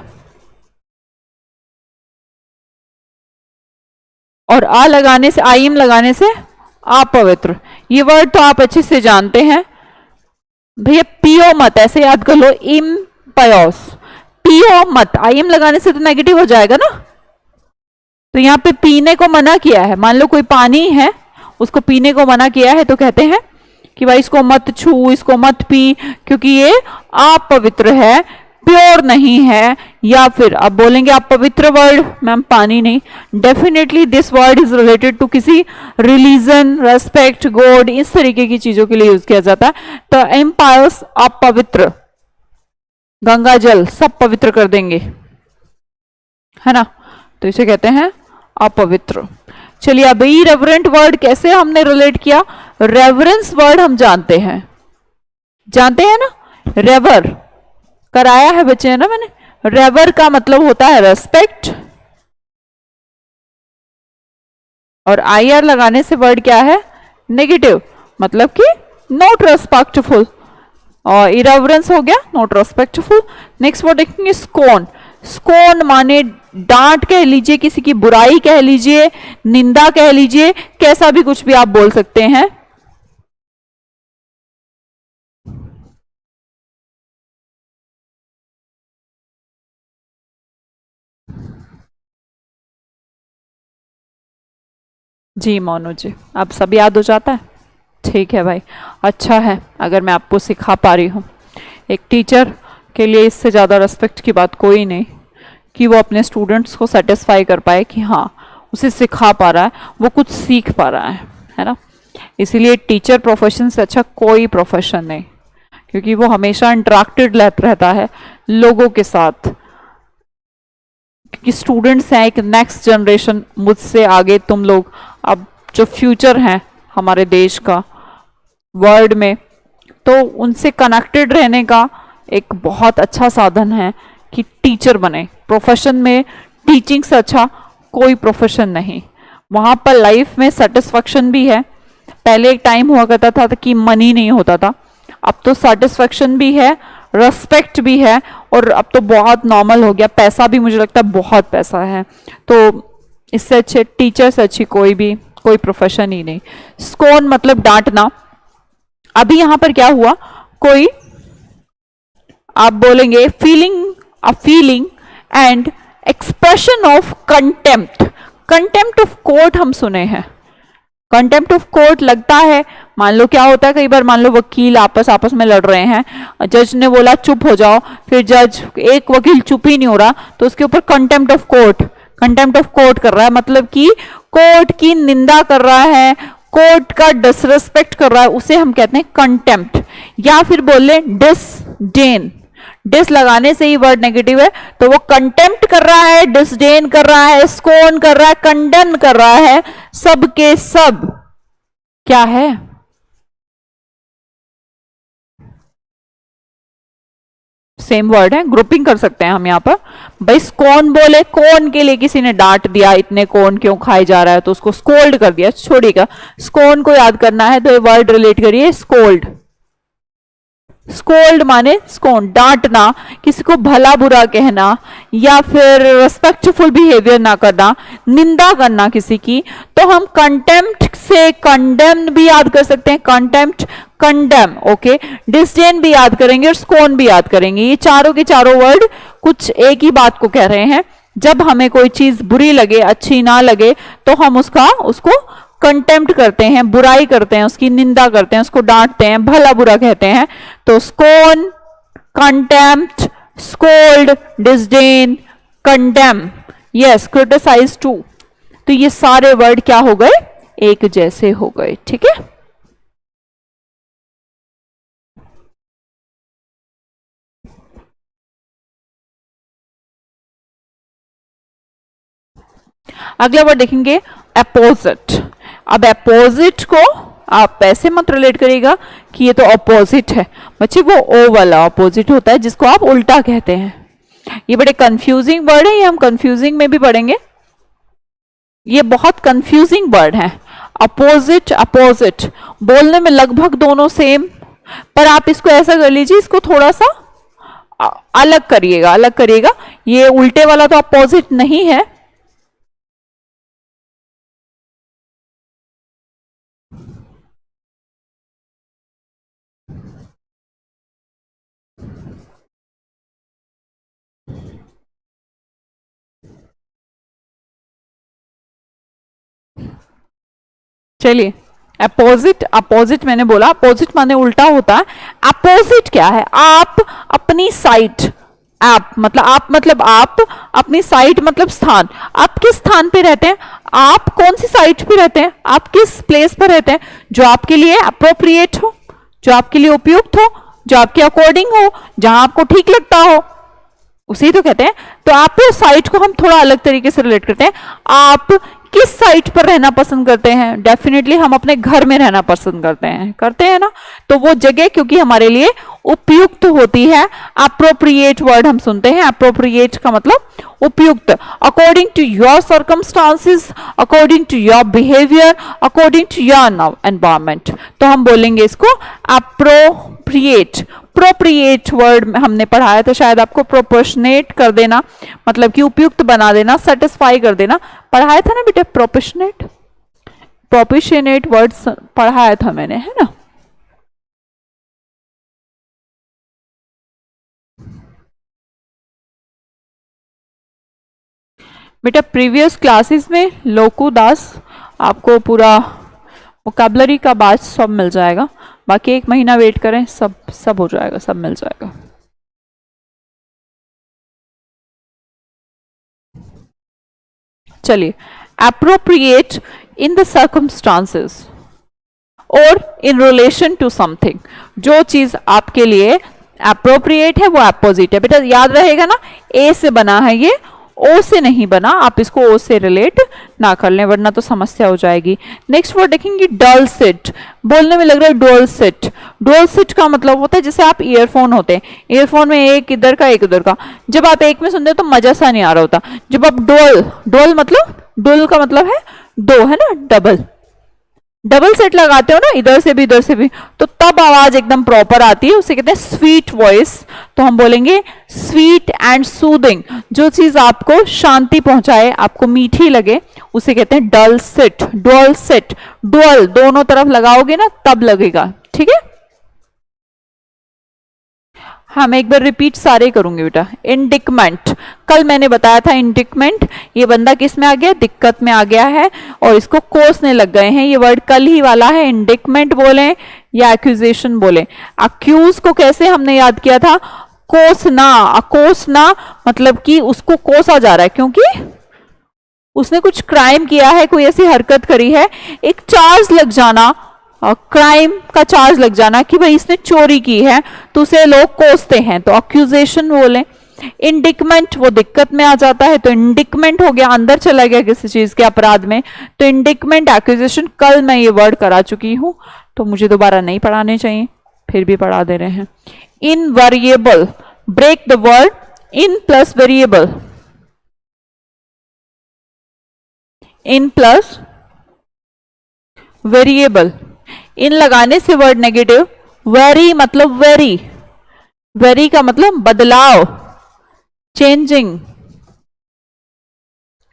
Speaker 1: और आ लगाने से, IM लगाने से अपवित्र। ये वर्ड तो आप अच्छे से जानते हैं भैया, पियो मत, ऐसे याद कर लो, इम्पायोस, पियो मत, IM लगाने से तो नेगेटिव हो जाएगा ना। तो यहां पे पीने को मना किया है, मान लो कोई पानी है उसको पीने को मना किया है, तो कहते हैं कि भाई इसको मत छू, इसको मत पी, क्योंकि ये अपवित्र है, प्योर नहीं है। या फिर अब बोलेंगे आप पवित्र वर्ड, मैम पानी नहीं, definitely this word is related to किसी रिलीजन, रेस्पेक्ट, गॉड, इस तरीके की चीजों के लिए यूज किया जाता है। तो एम्पायर्स अपवित्र, गंगा जल सब पवित्र कर देंगे, है ना, तो इसे कहते हैं अपवित्र। चलिए अब इरेवरेंट वर्ड कैसे हमने रिलेट किया, रेवरेंस वर्ड हम जानते हैं ना, रेवर कराया है बच्चे, है ना मैंने। रेवर का मतलब होता है रेस्पेक्ट, और IR लगाने से वर्ड क्या है, नेगेटिव, मतलब कि नॉट रेस्पेक्टफुल, और इरेवरेंस हो गया नॉट रेस्पेक्टफुल। नेक्स्ट वर्ड देखेंगे स्कोन। स्कोन माने डांट कह लीजिए, किसी की बुराई कह लीजिए, निंदा कह लीजिए, कैसा भी कुछ भी आप बोल सकते हैं। जी मोनू जी, अब सब याद हो जाता है, ठीक है भाई, अच्छा है अगर मैं आपको सिखा पा रही हूँ। एक टीचर के लिए इससे ज़्यादा रेस्पेक्ट की बात कोई नहीं, कि वो अपने स्टूडेंट्स को सेटिस्फाई कर पाए कि हाँ उसे सिखा पा रहा है, वो कुछ सीख पा रहा है ना। इसीलिए टीचर प्रोफेशन से अच्छा कोई प्रोफेशन नहीं, क्योंकि वो हमेशा इंटरेक्टेड रहता है लोगों के साथ, क्योंकि स्टूडेंट्स हैं एक नेक्स्ट जनरेशन, मुझसे आगे तुम लोग, अब जो फ्यूचर हैं हमारे देश का वर्ल्ड में, तो उनसे कनेक्टेड रहने का एक बहुत अच्छा साधन है कि टीचर बने। प्रोफेशन में टीचिंग से अच्छा कोई प्रोफेशन नहीं, वहां पर लाइफ में सेटिस्फेक्शन भी है। पहले एक टाइम हुआ करता था कि मनी नहीं होता था, अब तो सेटिस्फेक्शन भी है, रेस्पेक्ट भी है, और अब तो बहुत नॉर्मल हो गया, पैसा भी मुझे लगता है बहुत पैसा है, तो इससे अच्छे टीचर से अच्छी कोई प्रोफेशन ही नहीं। स्कोन मतलब डांटना। अभी यहां पर क्या हुआ, कोई आप बोलेंगे feeling and expression of contempt. Contempt of court हम सुने हैं, कंटेम्प्ट ऑफ कोर्ट लगता है, मान लो क्या होता है कई बार, मान लो वकील आपस में लड़ रहे हैं, जज ने बोला चुप हो जाओ, फिर जज, एक वकील चुप ही नहीं हो रहा, तो उसके ऊपर कंटेम्प्ट ऑफ कोर्ट कर रहा है, मतलब कि कोर्ट की निंदा कर रहा है, कोर्ट का डिसरेस्पेक्ट कर रहा है, उसे हम कहते हैं कंटेम्प्ट। या फिर बोले डिसडेन, डिस लगाने से ही वर्ड नेगेटिव है, तो वो कंटेम्प्ट कर रहा है, डिसडेन कर रहा है, स्कोन कर रहा है, कंडेम कर रहा है, सब के सब क्या है, सेम वर्ड है, ग्रुपिंग कर सकते हैं हम यहाँ पर। भाई स्कोन बोले, कोन के लिए किसी ने डांट दिया, इतने कोन क्यों खाए जा रहा है, तो उसको स्कोल्ड कर दिया, छोड़िएगा। स्कोन को याद करना है तो ये वर्ड रिलेट करिए, स्कोल्ड। स्कोल्ड माने स्कोन, डांटना, किसी को भला बुरा कहना, या फिर रेस्पेक्टफुल बिहेवियर ना करना, निंदा करना किसी की, तो हम कंटेम्प्ट से कंडेम भी याद कर सकते हैं, कंटेम्प्ट कंडेम, ओके। डिस्डेन भी याद करेंगे और स्कोन भी याद करेंगे। ये चारों के चारों वर्ड कुछ एक ही बात को कह रहे हैं। जब हमें कोई चीज बुरी लगे, अच्छी ना लगे, तो हम उसको कंटेम्प्ट करते हैं, बुराई करते हैं, उसकी निंदा करते हैं, उसको डांटते हैं, भला बुरा कहते हैं। तो scorn, contempt, scold, disdain, condemn, yes, criticise too. तो ये सारे वर्ड क्या हो गए? एक जैसे हो गए, ठीक है। अगला वर्ड देखेंगे अपोजिट। अब अपोजिट को आप ऐसे मत रिलेट करिएगा कि ये तो अपोजिट है बच्चे, वो ओ वाला अपोजिट होता है जिसको आप उल्टा कहते हैं। ये बड़े कंफ्यूजिंग वर्ड है, ये हम कंफ्यूजिंग में भी पढ़ेंगे। ये बहुत कंफ्यूजिंग वर्ड है। अपोजिट, अपोजिट बोलने में लगभग दोनों सेम, पर आप इसको ऐसा कर लीजिए, इसको थोड़ा सा अलग करिएगा, अलग करिएगा। ये उल्टे वाला तो अपोजिट नहीं है। चलिए, अपोजिट, अपोजिट मैंने बोला, अपोजिट माने उल्टा होता है। अपोजिट क्या है? आप अपनी साइट, आप मतलब आप अपनी साइट मतलब स्थान। आप किस स्थान पे रहते हैं? आप कौन सी साइट पे रहते हैं? आप किस प्लेस पर रहते हैं? जो आपके लिए अप्रोप्रिएट हो, जो आपके लिए उपयुक्त हो, जो आपके अकॉर्डिंग हो, जहां आपको ठीक लगता हो, उसी तो कहते हैं। तो आप साइट को हम थोड़ा अलग तरीके से रिलेट करते हैं। आप किस साइट पर रहना पसंद करते हैं? डेफिनेटली हम अपने घर में रहना पसंद करते हैं ना। तो वो जगह क्योंकि हमारे लिए उपयुक्त होती है। अप्रोप्रिएट वर्ड हम सुनते हैं, अप्रोप्रिएट का मतलब उपयुक्त। According to your circumstances, according to your behaviour, according to your environment. तो हम बोलेंगे इसको अप्रोप्रिएट। प्रोप्रिएट वर्ड हमने पढ़ाया था, शायद आपको प्रोपोर्शनेट कर देना मतलब कि उपयुक्त बना देना, सेटिस्फाई कर देना, पढ़ाया था ना बेटा। प्रोपोर्शनेट, प्रोपोर्शनेट वर्ड पढ़ाया था मैंने, है ना। बेटा प्रीवियस क्लासेस में लोकू दास आपको पूरा वोकैबुलरी का बैच सब मिल जाएगा। बाकी एक महीना वेट करें, सब हो जाएगा, सब मिल जाएगा। चलिए, अप्रोप्रिएट इन द सर्कमस्टांसेस और इन रिलेशन टू समथिंग। जो चीज आपके लिए अप्रोप्रिएट है वो अपोजिट है। बेटा याद रहेगा ना, ए से बना है ये, ओ से नहीं बना। आप इसको ओ से रिलेट ना कर लें वरना तो समस्या हो जाएगी। नेक्स्ट वर्ड देखेंगे डल सिट। बोलने में लग रहा है डुअल सिट। डुअल सिट का मतलब होता है जैसे आप ईयरफोन होते हैं, ईयरफोन में एक इधर का एक उधर का, जब आप एक में सुनते हो तो मजा सा नहीं आ रहा होता। जब आप डुअल मतलब डुअल का मतलब है दो, है ना, डबल सेट लगाते हो ना, इधर से भी, तो तब आवाज एकदम प्रॉपर आती है, उसे कहते हैं स्वीट वॉइस। तो हम बोलेंगे स्वीट एंड सूदिंग। जो चीज आपको शांति पहुंचाए, आपको मीठी लगे, उसे कहते हैं डल सिट, डुअल सिट। डुअल दोनों तरफ लगाओगे ना तब लगेगा, ठीक है। हाँ, मैं एक बार रिपीट सारे करूंगी बेटा। इंडिकमेंट, कल मैंने बताया था इंडिकमेंट, ये बंदा किस में आ गया? दिक्कत में आ गया है और इसको कोसने लग गए हैं। ये वर्ड कल ही वाला है। इंडिकमेंट बोले या एक्यूजेशन बोले। अक्यूज को कैसे हमने याद किया था? कोसना, अकोसना मतलब कि उसको कोसा जा रहा है क्योंकि उसने कुछ क्राइम किया है, कोई ऐसी हरकत करी है, एक चार्ज लग जाना, क्राइम का चार्ज लग जाना कि भाई इसने चोरी की है, तो उसे लोग कोसते हैं, तो अक्यूजेशन बोले। इंडिकमेंट वो दिक्कत में आ जाता है, तो इंडिकमेंट हो गया, अंदर चला गया किसी चीज के अपराध में। तो इंडिकमेंट, एक्यूजेशन, कल मैं ये वर्ड करा चुकी हूं तो मुझे दोबारा नहीं पढ़ाने चाहिए, फिर भी पढ़ा दे रहे हैं। Invariable, break the word in plus variable, in plus variable. In लगाने से वर्ड नेगेटिव, वेरी मतलब वेरी, वेरी का मतलब बदलाव, चेंजिंग।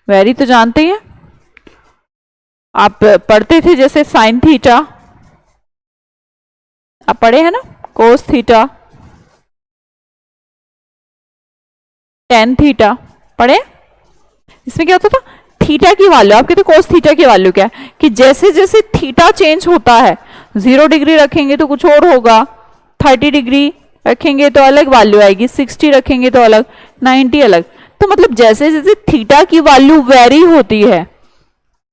Speaker 1: वेरी तो जानते हैं, आप पढ़ते थे जैसे साइन थीटा, आप पढ़े हैं ना, कोस थीटा, टेन थीटा, पढ़े। इसमें क्या होता था, थीटा की वैल्यू, आप कहते कोस थीटा की वैल्यू क्या है कि जैसे जैसे थीटा चेंज होता है, 0 डिग्री रखेंगे तो कुछ और होगा, 30 डिग्री रखेंगे तो अलग वैल्यू आएगी, 60 रखेंगे तो अलग, 90 अलग। तो मतलब जैसे जैसे थीटा की वैल्यू वेरी होती है,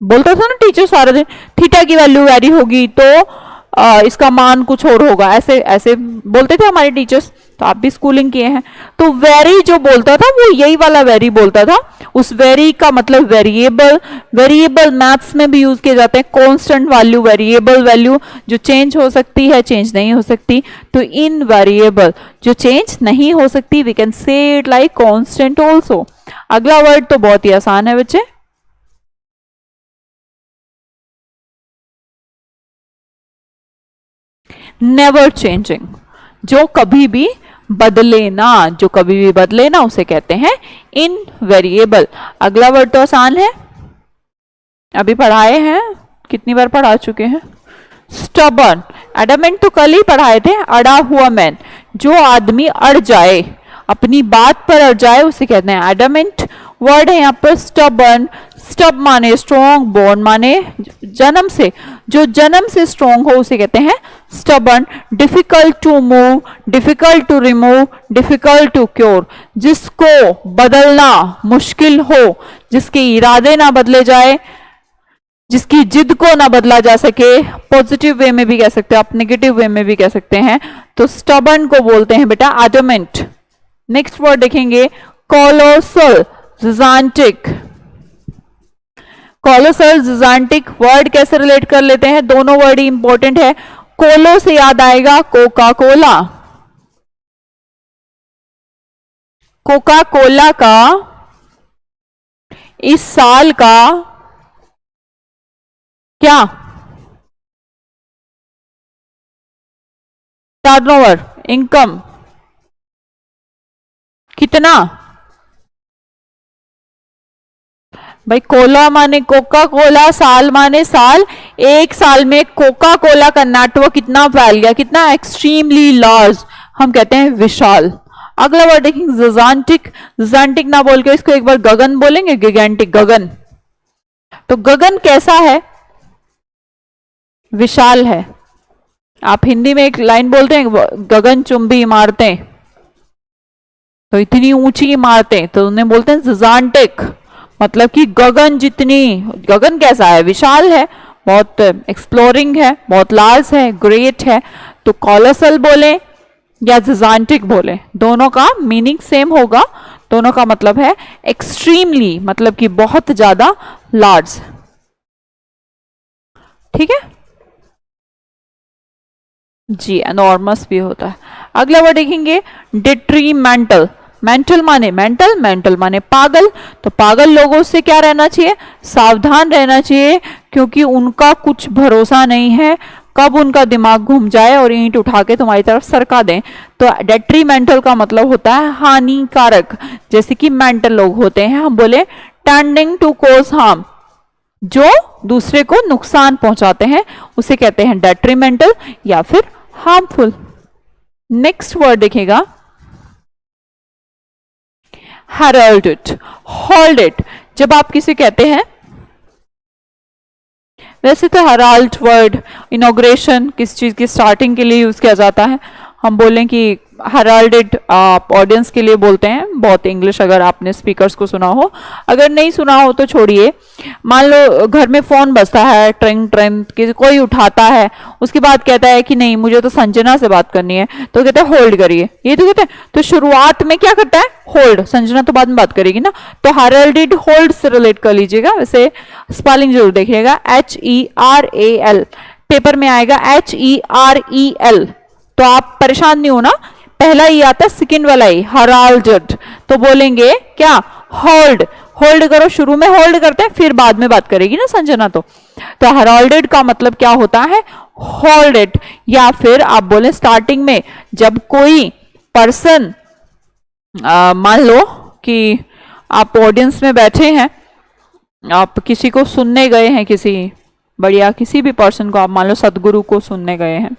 Speaker 1: बोलता था ना टीचर सारा दिन, थीटा की वैल्यू वेरी होगी तो इसका मान कुछ और होगा, ऐसे ऐसे बोलते थे हमारे टीचर्स। तो आप भी स्कूलिंग किए हैं, तो वेरी जो बोलता था वो यही वाला वेरी बोलता था। उस वेरी का मतलब वेरिएबल, वेरिएबल मैथ्स में भी यूज किए जाते हैं, कांस्टेंट वैल्यू, वेरिएबल वैल्यू जो चेंज हो सकती है, चेंज नहीं हो सकती। तो इन वेरिएबल जो चेंज नहीं हो सकती, we can say it like constant also. अगला वर्ड तो बहुत ही आसान है बच्चे, नेवर चेंजिंग, जो कभी भी बदले ना, जो कभी भी बदले ना उसे कहते हैं इनवेरिएबल। अगला वर्ड तो आसान है, अभी पढ़ाए हैं, कितनी बार पढ़ा चुके हैं, स्टबर्न। एडमेंट तो कल ही पढ़ाए थे, अड़ा हुआ मैन, जो आदमी अड़ जाए, अपनी बात पर अड़ जाए उसे कहते हैं एडमेंट। वर्ड है यहाँ पर स्टबर्न, स्टब माने स्ट्रॉन्ग, बोर्न माने जन्म से, जो जन्म से स्ट्रॉन्ग हो उसे कहते हैं stubborn. Difficult to move, difficult to remove, difficult to cure, जिसको बदलना मुश्किल हो, जिसके इरादे ना बदले जाए, जिसकी जिद को ना बदला जा सके, पॉजिटिव वे में भी कह सकते हैं आप, नेगेटिव वे में भी कह सकते हैं, तो स्टबर्न को बोलते हैं बेटा एडमेंट। नेक्स्ट वर्ड देखेंगे कोलोसल, जिजांटिक। कोलोसल, जिजांटिक वर्ड कैसे रिलेट कर लेते हैं, दोनों वर्ड ही इंपॉर्टेंट है। कोलो से याद आएगा कोका कोला, कोका कोला का इस साल का क्या टर्नओवर, इनकम कितना, भाई कोला माने कोका कोला, साल माने साल, एक साल में कोका कोला का नेटवर्क कितना फैल गया, कितना एक्सट्रीमली लार्ज, हम कहते हैं विशाल। अगला वर्ड देखेंगे जिजांटिक, जिजांटिक ना बोल के इसको एक बार गगन बोलेंगे, गिगेंटिक, गगन। तो गगन कैसा है, विशाल है। आप हिंदी में एक लाइन बोलते हैं गगन चुंबी इमारतें, तो इतनी ऊंची इमारतें, तो उन्हें बोलते हैं जिजांटिक, मतलब कि गगन जितनी, गगन कैसा है, विशाल है, बहुत एक्सप्लोरिंग है, बहुत लार्ज है, ग्रेट है। तो कोलोसल बोले या जिजांटिक बोले, दोनों का मीनिंग सेम होगा, दोनों का मतलब है एक्सट्रीमली, मतलब कि बहुत ज्यादा लार्ज। ठीक है जी, एनॉर्मस भी होता है। अगला वर्ड देखेंगे डिट्रीमेंटल, मेंटल माने मेंटल, मेंटल माने पागल। तो पागल लोगों से क्या रहना चाहिए, सावधान रहना चाहिए, क्योंकि उनका कुछ भरोसा नहीं है, कब उनका दिमाग घूम जाए और ईंट उठा के तुम्हारी तरफ सरका दें। तो डेट्रीमेंटल का मतलब होता है हानिकारक, जैसे कि मेंटल लोग होते हैं, हम बोले टेंडिंग टू कोज हार्म, जो दूसरे को नुकसान पहुंचाते हैं उसे कहते हैं डेट्रीमेंटल या फिर हार्मफुल। नेक्स्ट वर्ड देखेगा हेरल्ड इट, होल्ड इट। जब आप किसे कहते हैं, वैसे तो हेराल्ड वर्ड इनॉग्रेशन किस चीज की स्टार्टिंग के लिए यूज किया जाता है, हम बोलें कि हेराल्डेड आप ऑडियंस के लिए बोलते हैं, बहुत इंग्लिश अगर आपने स्पीकर्स को सुना हो, अगर नहीं सुना हो तो छोड़िए। मान लो घर में फोन बजता है, ट्रिंग ट्रिंग, कोई उठाता है, उसके बाद कहता है कि नहीं मुझे तो संजना से बात करनी है, तो कहते हैं होल्ड करिए, ये तो कहते हैं। तो शुरुआत में क्या करता है, होल्ड, संजना तो बाद में बात करेगी ना, तो हेराल्डेड होल्ड से रिलेट कर लीजिएगा। वैसे स्पेलिंग जरूर देखिएगा, HERAL, पेपर में आएगा HEREL, तो आप परेशान नहीं होना, पहला ही आता है, सेकंड वाला ही हेराल्डेड, तो बोलेंगे क्या, होल्ड, होल्ड करो, शुरू में होल्ड करते हैं, फिर बाद में बात करेगी ना संजना। तो हेराल्डेड का मतलब क्या होता है, होल्ड इट। या फिर आप बोले स्टार्टिंग में जब कोई पर्सन, मान लो कि आप ऑडियंस में बैठे हैं, आप किसी को सुनने गए हैं, किसी बढ़िया किसी भी पर्सन को, आप मान लो सदगुरु को सुनने गए हैं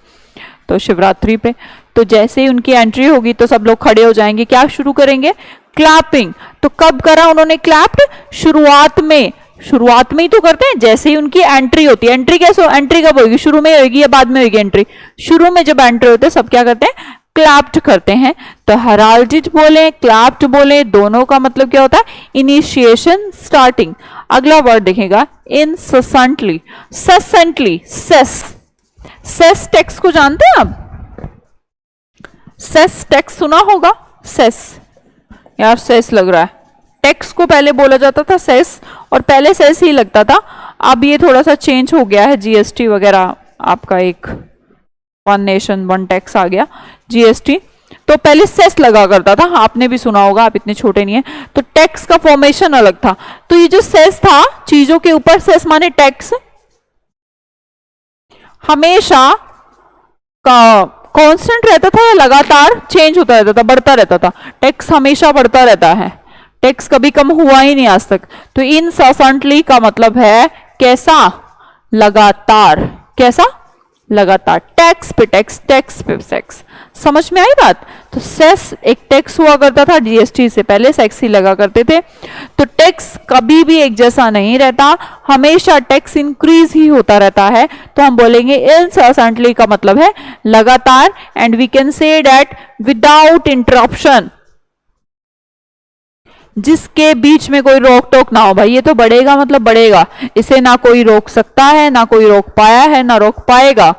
Speaker 1: तो शिवरात्रि पे, तो जैसे ही उनकी एंट्री होगी तो सब लोग खड़े हो जाएंगे, क्या शुरू करेंगे? क्लैपिंग। तो कब करा उन्होंने क्लैप्ड? शुरुआत में, शुरुआत में ही तो करते हैं, जैसे ही उनकी एंट्री होती है। एंट्री कैसे, एंट्री कब होगी? शुरू में होगी या बाद में होगी एंट्री? शुरू में जब एंट्री होते हैं सब क्या करते हैं? क्लैप्ड करते हैं। तो हेराल्डिड बोले, क्लैप्ड बोले, दोनों का मतलब क्या होता है? Initiation, starting. अगला वर्ड देखेगा incessantly, ससेंटली, सेस। सेस टेक्स को जानते हैं आप? सेस टेक्स सुना होगा, सेस। यार सेस लग रहा है, टेक्स को पहले बोला जाता था सेस, और पहले सेस ही लगता था, अब ये थोड़ा सा चेंज हो गया है, जीएसटी वगैरह आपका एक वन नेशन वन टैक्स आ गया, जीएसटी। तो पहले सेस लगा करता था, आपने भी सुना होगा, आप इतने छोटे नहीं है, तो टैक्स का फॉर्मेशन अलग था। तो ये जो सेस था चीजों के ऊपर, सेस माने टैक्स, हमेशा का कांस्टेंट रहता था या लगातार चेंज होता रहता था, बढ़ता रहता था? टैक्स हमेशा बढ़ता रहता है, टैक्स कभी कम हुआ ही नहीं आज तक। तो इनसेसेंटली का मतलब है कैसा? लगातार। कैसा? लगातार। टैक्स पे टैक्स, टैक्स पे टैक्स। समझ में आई बात? तो सेस एक टैक्स हुआ करता था, जीएसटी से पहले सेक्स ही लगा करते थे। तो टैक्स कभी भी एक जैसा नहीं रहता, हमेशा टैक्स इंक्रीज ही होता रहता है। तो हम बोलेंगे इनसेसेंटली का मतलब है लगातार, and we can say that without interruption, जिसके बीच में कोई रोक टोक ना हो। भाई ये तो बढ़ेगा मतलब बढ़ेगा, इसे ना कोई रोक सकता है, ना कोई रोक पाया है, ना रोक पाएगा,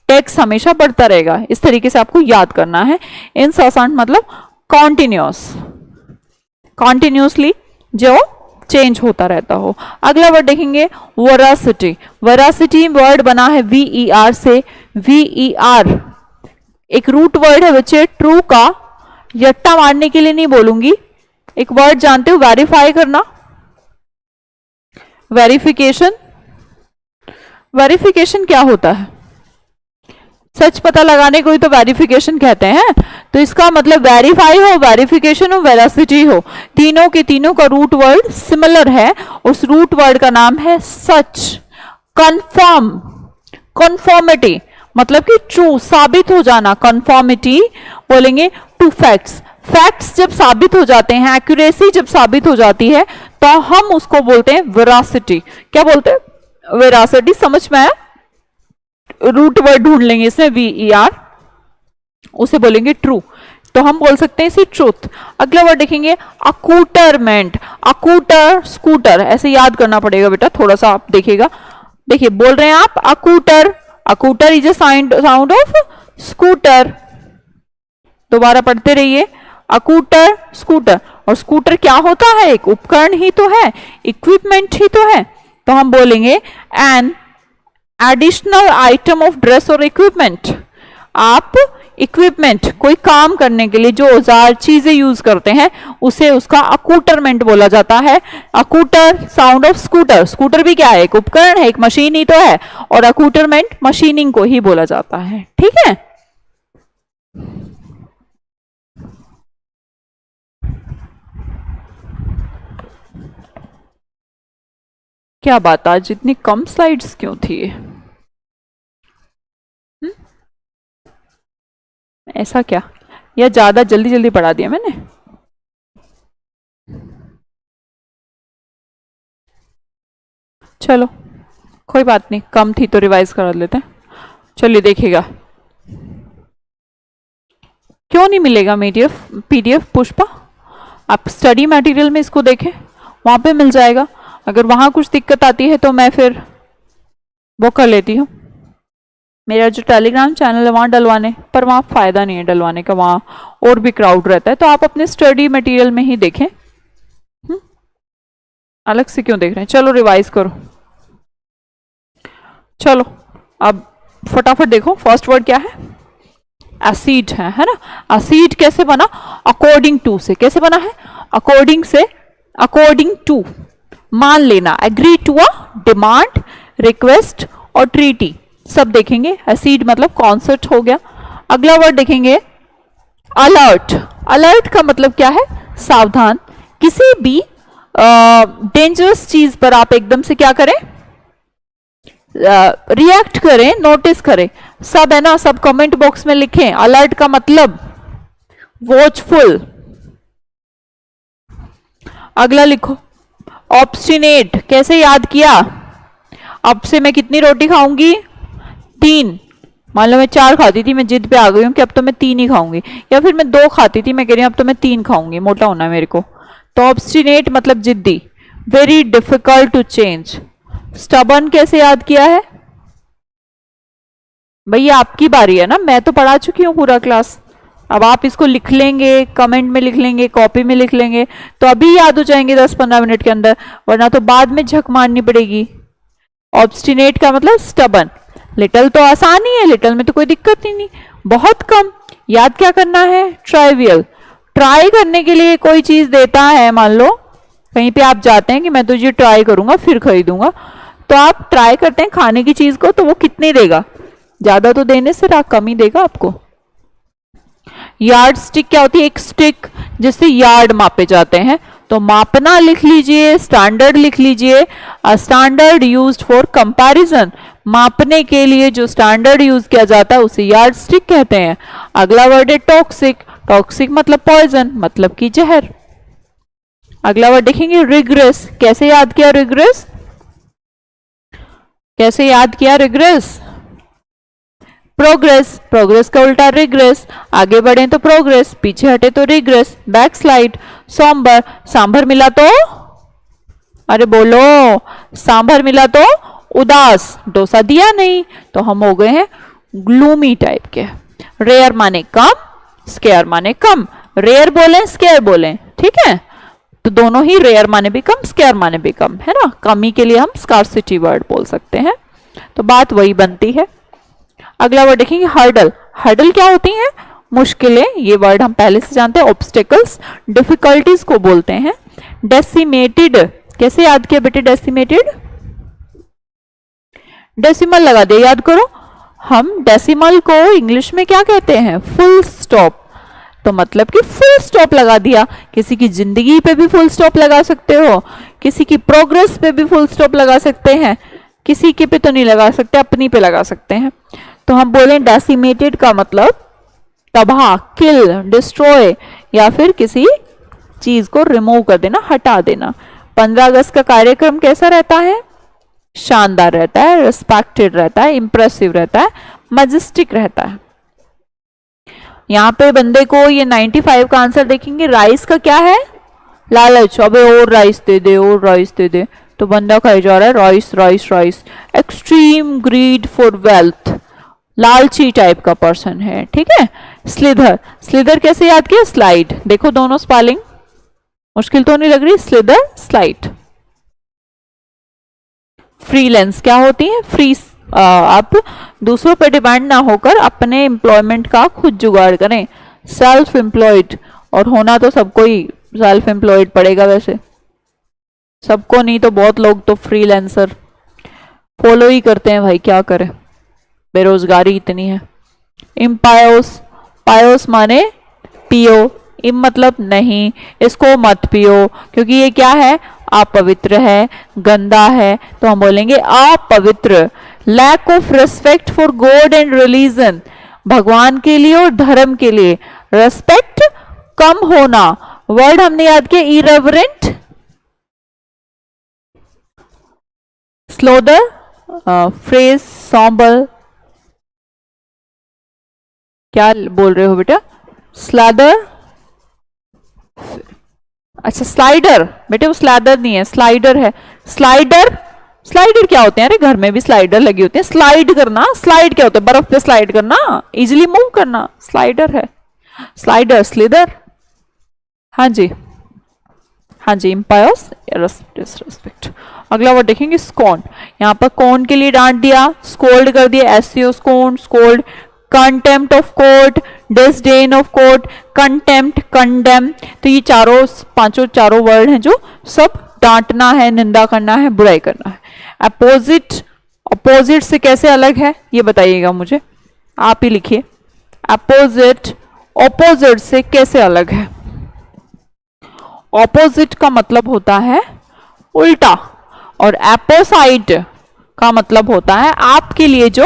Speaker 1: टैक्स हमेशा बढ़ता रहेगा। इस तरीके से आपको याद करना है। इनसेसेंट मतलब कॉन्टिन्यूस, कॉन्टिन्यूसली जो चेंज होता रहता हो। अगला वर्ड देखेंगे वेरासिटी। वेरासिटी वर्ड बना है VER से। VER एक रूट वर्ड है बच्चे, ट्रू का यट्टा मारने के लिए नहीं बोलूंगी। एक वर्ड जानते हो वेरीफाई करना, वेरिफिकेशन। वेरिफिकेशन क्या होता है? सच पता लगाने को ही तो वेरिफिकेशन कहते हैं। तो इसका मतलब वेरीफाई हो, वेरिफिकेशन हो, वेरासिटी हो, तीनों के तीनों का रूट वर्ड सिमिलर है। उस रूट वर्ड का नाम है सच। कंफर्म, कंफर्मिटी मतलब कि ट्रू, साबित हो जाना। कंफर्मिटी बोलेंगे टू फैक्ट्स। फैक्ट्स जब साबित हो जाते हैं, एक्यूरेसी जब साबित हो जाती है, तो हम उसको बोलते हैं वेरासिटी। क्या बोलते हैं? वेरासिटी। समझ में आया? रूट वर्ड ढूंढ लेंगे इसमें VER, उसे बोलेंगे ट्रू। तो हम बोल सकते हैं इसी ट्रूथ। अगला वर्ड देखेंगे अकूटरमेंट। अकूटर, स्कूटर, ऐसे याद करना पड़ेगा बेटा, थोड़ा सा आप देखिएगा। देखिए बोल रहे हैं आप acuter, acuter is a sound of scooter. दोबारा पढ़ते रहिए, अकूटर, स्कूटर। और स्कूटर क्या होता है? एक उपकरण ही तो है, इक्विपमेंट ही तो है। तो हम बोलेंगे an additional item of dress और इक्विपमेंट। आप इक्विपमेंट, कोई काम करने के लिए जो औजार चीजें यूज करते हैं, उसे उसका अकूटरमेंट बोला जाता है। अकूटर साउंड ऑफ स्कूटर। स्कूटर भी क्या है? एक उपकरण है, एक मशीन ही तो है। और अकूटरमेंट मशीनिंग को ही बोला जाता है। ठीक है? क्या बात, आज इतनी कम स्लाइड्स क्यों थी? ऐसा क्या, या ज्यादा जल्दी जल्दी पढ़ा दिया मैंने? चलो कोई बात नहीं, कम थी तो रिवाइज करा लेते हैं। चलिए देखिएगा, क्यों नहीं मिलेगा PDF पुष्पा? आप स्टडी मटेरियल में इसको देखें, वहां पे मिल जाएगा। अगर वहां कुछ दिक्कत आती है तो मैं फिर वो कर लेती हूँ। मेरा जो टेलीग्राम चैनल है वहां डलवाने, पर वहां फायदा नहीं है डलवाने का, वहां और भी क्राउड रहता है। तो आप अपने स्टडी मटेरियल में ही देखें, अलग से क्यों देख रहे हैं? चलो रिवाइज करो। चलो अब फटाफट देखो, फर्स्ट वर्ड क्या है? एसिड है ना? एसिड कैसे बना? अकॉर्डिंग टू से। कैसे बना है? अकॉर्डिंग से। अकॉर्डिंग टू मान लेना, agree to a demand, request और ट्रीटी सब देखेंगे। एसिड मतलब कॉन्सेप्ट हो गया। अगला वर्ड देखेंगे अलर्ट, अलर्ट का मतलब क्या है? सावधान। किसी भी डेंजरस चीज पर आप एकदम से क्या करें? रिएक्ट करें, नोटिस करें। सब है ना, सब कमेंट बॉक्स में लिखें। अलर्ट का मतलब वॉचफुल। अगला लिखो ऑब्स्टिनेट। कैसे याद किया? अब से मैं कितनी रोटी खाऊंगी? 3। मान लो मैं 4 खाती थी, मैं जिद पे आ गई हूं कि अब तो मैं 3 ही खाऊंगी, या फिर मैं 2 खाती थी, मैं कह रही हूं अब तो मैं 3 खाऊंगी, मोटा होना है मेरे को। तो ऑब्स्टिनेट मतलब जिद्दी। Very difficult to change. Stubborn कैसे याद किया है? भैया आपकी बारी है ना, मैं तो पढ़ा चुकी हूँ पूरा क्लास। अब आप इसको लिख लेंगे, कमेंट में लिख लेंगे, कॉपी में लिख लेंगे, तो अभी याद हो जाएंगे 10-15 मिनट के अंदर, वरना तो बाद में झक मारनी पड़ेगी। ऑब्स्टिनेट का मतलब स्टबर्न। लिटल तो आसान ही है, लिटल में तो कोई दिक्कत ही नहीं। बहुत कम। याद क्या करना है? ट्राइवियल। ट्राई करने के लिए कोई चीज देता है, मान लो कहीं पे आप जाते हैं कि मैं तो ये ट्राई करूंगा फिर खरीदूंगा, तो आप ट्राई करते हैं खाने की चीज को, तो वो कितने देगा? ज्यादा तो देने से कम ही देगा आपको। यार्ड स्टिक क्या होती है? एक स्टिक जिससे यार्ड मापे जाते हैं। तो मापना लिख लीजिए, स्टैंडर्ड लिख लीजिए। Standard used for comparison. मापने के लिए जो स्टैंडर्ड यूज किया जाता है उसे यार्ड स्टिक कहते हैं। अगला वर्ड है टॉक्सिक। टॉक्सिक मतलब पॉइजन, मतलब कि जहर। अगला वर्ड देखेंगे रिग्रेस। कैसे याद किया रिग्रेस? कैसे याद किया रिग्रेस? प्रोग्रेस। प्रोग्रेस का उल्टा रिग्रेस। आगे बढ़े तो प्रोग्रेस, पीछे हटे तो regress. Back slide. Sombre. Sambar मिला तो, अरे बोलो, सांभर मिला तो उदास। डोसा दिया नहीं तो हम हो गए हैं ग्लूमी टाइप के। रेयर माने कम, स्केयर माने कम। रेयर बोले, स्केयर बोले, ठीक है? तो दोनों ही, रेयर माने भी कम, स्केयर माने भी कम, है ना? कमी के लिए हम स्कार्सिटी वर्ड बोल सकते हैं, तो बात वही बनती है। अगला वर्ड देखेंगे हर्डल। हर्डल क्या होती हैं? मुश्किलें। ये वर्ड हम पहले से जानते हैं। ऑब्स्टेकल्स, डिफिकल्टीज को बोलते हैं। डेसिमेटेड। कैसे याद किया बेटे डेसिमेटेड? डेसिमल लगा दिया, याद करो। हम डेसिमल को इंग्लिश में क्या कहते हैं? Full stop. तो मतलब कि फुल स्टॉप लगा दिया। किसी की जिंदगी पे भी फुल स्टॉप लगा सकते हो, किसी की प्रोग्रेस पे भी फुल स्टॉप लगा सकते हैं, किसी के पे तो नहीं लगा सकते, अपनी पे लगा सकते हैं। तो हम बोले डेसिमेटेड का मतलब तबाह, किल, डिस्ट्रॉय, या फिर किसी चीज को रिमूव कर देना, हटा देना। 15 अगस्त का कार्यक्रम कैसा रहता है? शानदार रहता है, रिस्पेक्टेड रहता है, इंप्रेसिव रहता है, मजेस्टिक रहता है। यहाँ पे बंदे को ये 95 का आंसर देखेंगे। राइस का क्या है? लालच। अबे और राइस दे दे, और राइस दे दे, तो बंदा खाई जा रहा है rice rice rice. Extreme greed for wealth. लालची टाइप का पर्सन है, ठीक है? स्लिदर। स्लिदर कैसे याद किया? स्लाइड। देखो दोनों स्पेलिंग मुश्किल तो नहीं लग रही? Slither, slide. फ्रीलांस क्या होती है? फ्री। आप दूसरों पर डिपेंड ना होकर अपने एम्प्लॉयमेंट का खुद जुगाड़ करें। Self employed. और होना तो सबको ही सेल्फ एम्प्लॉयड पड़ेगा, वैसे सबको नहीं तो बहुत लोग तो फ्रीलांसर फॉलो ही करते हैं भाई, क्या करें, बेरोजगारी इतनी है। इम्पायोस। पायोस माने पियो। इम मतलब नहीं, इसको मत पियो, क्योंकि ये क्या है? अपवित्र है, गंदा है, तो हम बोलेंगे अपवित्र। Lack of respect for God and religion. भगवान के लिए और धर्म के लिए रेस्पेक्ट कम होना। वर्ड हमने याद किया इरेवरेंट। स्लोदर, phrase, sombre. क्या बोल रहे हो बेटा? स्लैदर। अच्छा स्लाइडर, बेटे वो स्लैदर नहीं है, स्लाइडर है। स्लाइडर। स्लाइडर क्या होते हैं? अरे घर में भी स्लाइडर लगी होती है। स्लाइड करना। स्लाइड क्या होता है? बर्फ पे स्लाइड करना, इजिली मूव करना, स्लाइडर है। Slider, slither. हाँ जी, हाँ जी, इम्पायर्स डिसरिस्पेक्ट। अगला वर्ड देखेंगे स्कॉन। यहाँ पर कौन के लिए डांट दिया? स्कोल्ड कर दिया। SCO scorn, scold. Contempt of court, disdain of court, contempt, condemn. तो ये चारों वर्ड हैं जो सब डांटना है, निंदा करना है, बुराई करना है। अपोजिट। अपोजिट से कैसे अलग है ये बताइएगा मुझे, आप ही लिखिए। अपोजिट ऑपोजिट से कैसे अलग है? ऑपोजिट का मतलब होता है उल्टा, और एपोसाइड का मतलब होता है आपके लिए जो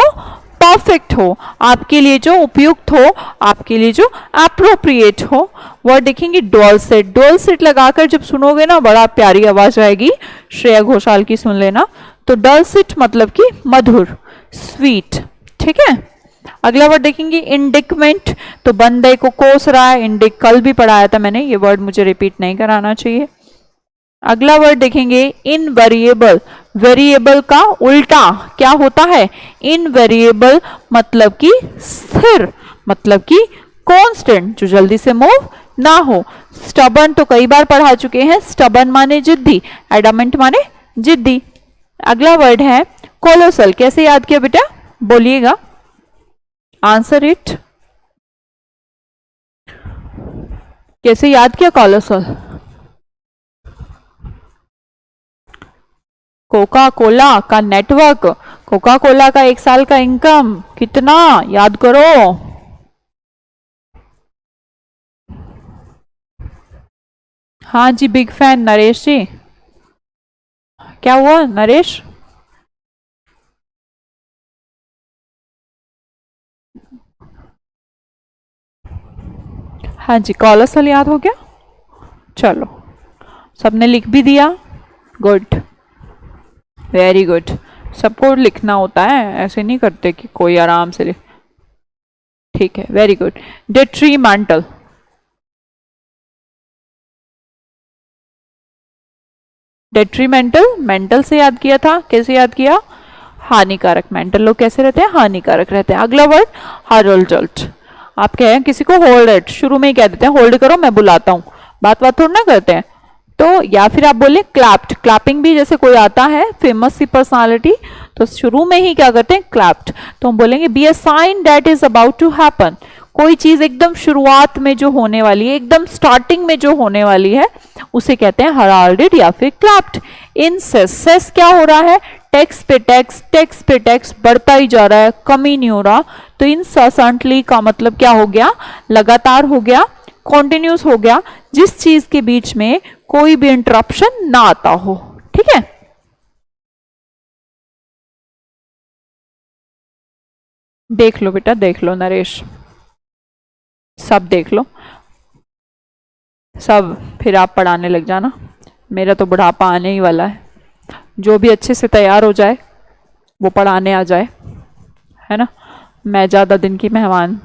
Speaker 1: परफेक्ट हो, आपके लिए जो उपयुक्त हो, आपके लिए जो अप्रोप्रिएट हो। वर्ड देखेंगे डुअल सेट। डुअल सेट लगाकर जब सुनोगे ना बड़ा प्यारी आवाज आएगी, श्रेया घोषाल की सुन लेना। तो डुअल सेट मतलब कि मधुर, स्वीट। ठीक है, अगला वर्ड देखेंगे इंडिकमेंट। तो बंदे को कोस रहा है, इंडिक कल भी पढ़ाया था मैंने, ये वर्ड मुझे रिपीट नहीं कराना चाहिए। अगला वर्ड देखेंगे इनवेरिएबल। वेरिएबल का उल्टा क्या होता है? इनवेरिएबल मतलब कि स्थिर, मतलब कि कांस्टेंट, जो जल्दी से मूव ना हो। स्टबन तो कई बार पढ़ा चुके हैं, स्टबन माने जिद्दी, एडामेंट माने जिद्दी। अगला वर्ड है कोलोसल। कैसे याद किया बेटा, बोलिएगा, आंसर इट। कैसे याद किया कोलोसल? कोका कोला का नेटवर्क, कोका कोला का एक साल का इनकम कितना, याद करो। हाँ जी, बिग फैन नरेश जी। क्या हुआ नरेश? हाँ जी, कोलोसल याद हो गया। चलो, सबने लिख भी दिया, गुड, वेरी गुड। सबको लिखना होता है, ऐसे नहीं करते कि कोई आराम से लिख। ठीक है, very good. Detrimental. Detrimental mental से याद किया था, कैसे याद किया? हानिकारक। मेंटल लोग कैसे रहते हैं? हानिकारक रहते हैं। अगला वर्ड हरलजल्ट। आप कहें किसी को होल्ड इट, शुरू में ही कह देते हैं होल्ड करो मैं बुलाता हूं, बात बात थोड़ा ना करते हैं। तो या फिर आप बोले क्लैप्ड। क्लैपिंग भी जैसे कोई आता है फेमस सी पर्सनालिटी, तो शुरू में ही क्या करते हैं? क्लैप्ड। तो हम बोलेंगे be a sign that is about to happen. कोई चीज एकदम शुरुआत में जो होने वाली है, एकदम स्टार्टिंग में जो होने वाली है, उसे कहते हैं हराल्डेड या फिर क्लैप्ड। इंसेस क्या हो रहा है? टैक्स पे टैक्स, टैक्स पे टैक्स बढ़ता ही जा रहा है, कमी नहीं हो रहा। तो इंसेसेंटली का मतलब क्या हो गया? लगातार हो गया, कॉन्टिन्यूस हो गया, जिस चीज के बीच में कोई भी इंटरप्शन ना आता हो। ठीक है, देख लो बेटा, देख लो नरेश, सब देख लो सब, फिर आप पढ़ाने लग जाना। मेरा तो बुढ़ापा आने ही वाला है, जो भी अच्छे से तैयार हो जाए वो पढ़ाने आ जाए, है ना। मैं ज़्यादा दिन की मेहमान,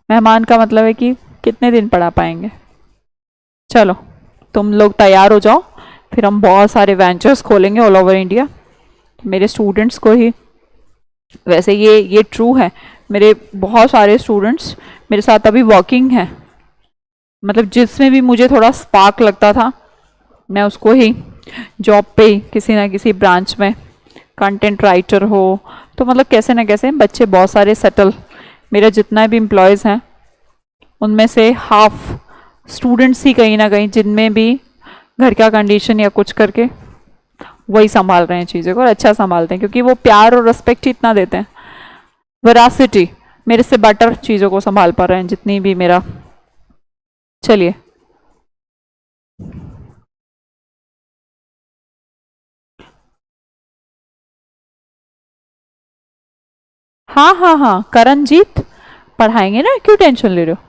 Speaker 1: मेहमान का मतलब है कि कितने दिन पढ़ा पाएंगे। चलो तुम लोग तैयार हो जाओ, फिर हम बहुत सारे वेंचर्स खोलेंगे ऑल ओवर इंडिया। मेरे स्टूडेंट्स को ही, वैसे ये ट्रू है, मेरे बहुत सारे स्टूडेंट्स मेरे साथ अभी वर्किंग हैं, मतलब जिसमें भी मुझे थोड़ा स्पार्क लगता था मैं उसको ही जॉब पे ही किसी ना किसी ब्रांच में, कंटेंट राइटर हो, तो मतलब कैसे ना कैसे बच्चे बहुत सारे सेटल, मेरा जितना भी एम्प्लॉयज़ हैं उनमें से हाफ स्टूडेंट्स ही कहीं ना कहीं, जिनमें भी घर का कंडीशन या कुछ करके वही संभाल रहे हैं चीज़ों को, और अच्छा संभालते हैं क्योंकि वो प्यार और रिस्पेक्ट ही इतना देते हैं। वेरासिटी, मेरे से बेटर चीज़ों को संभाल पा रहे हैं जितनी भी मेरा। चलिए, हाँ हाँ हाँ, करणजीत पढ़ाएंगे ना, क्यों टेंशन ले रहे हो?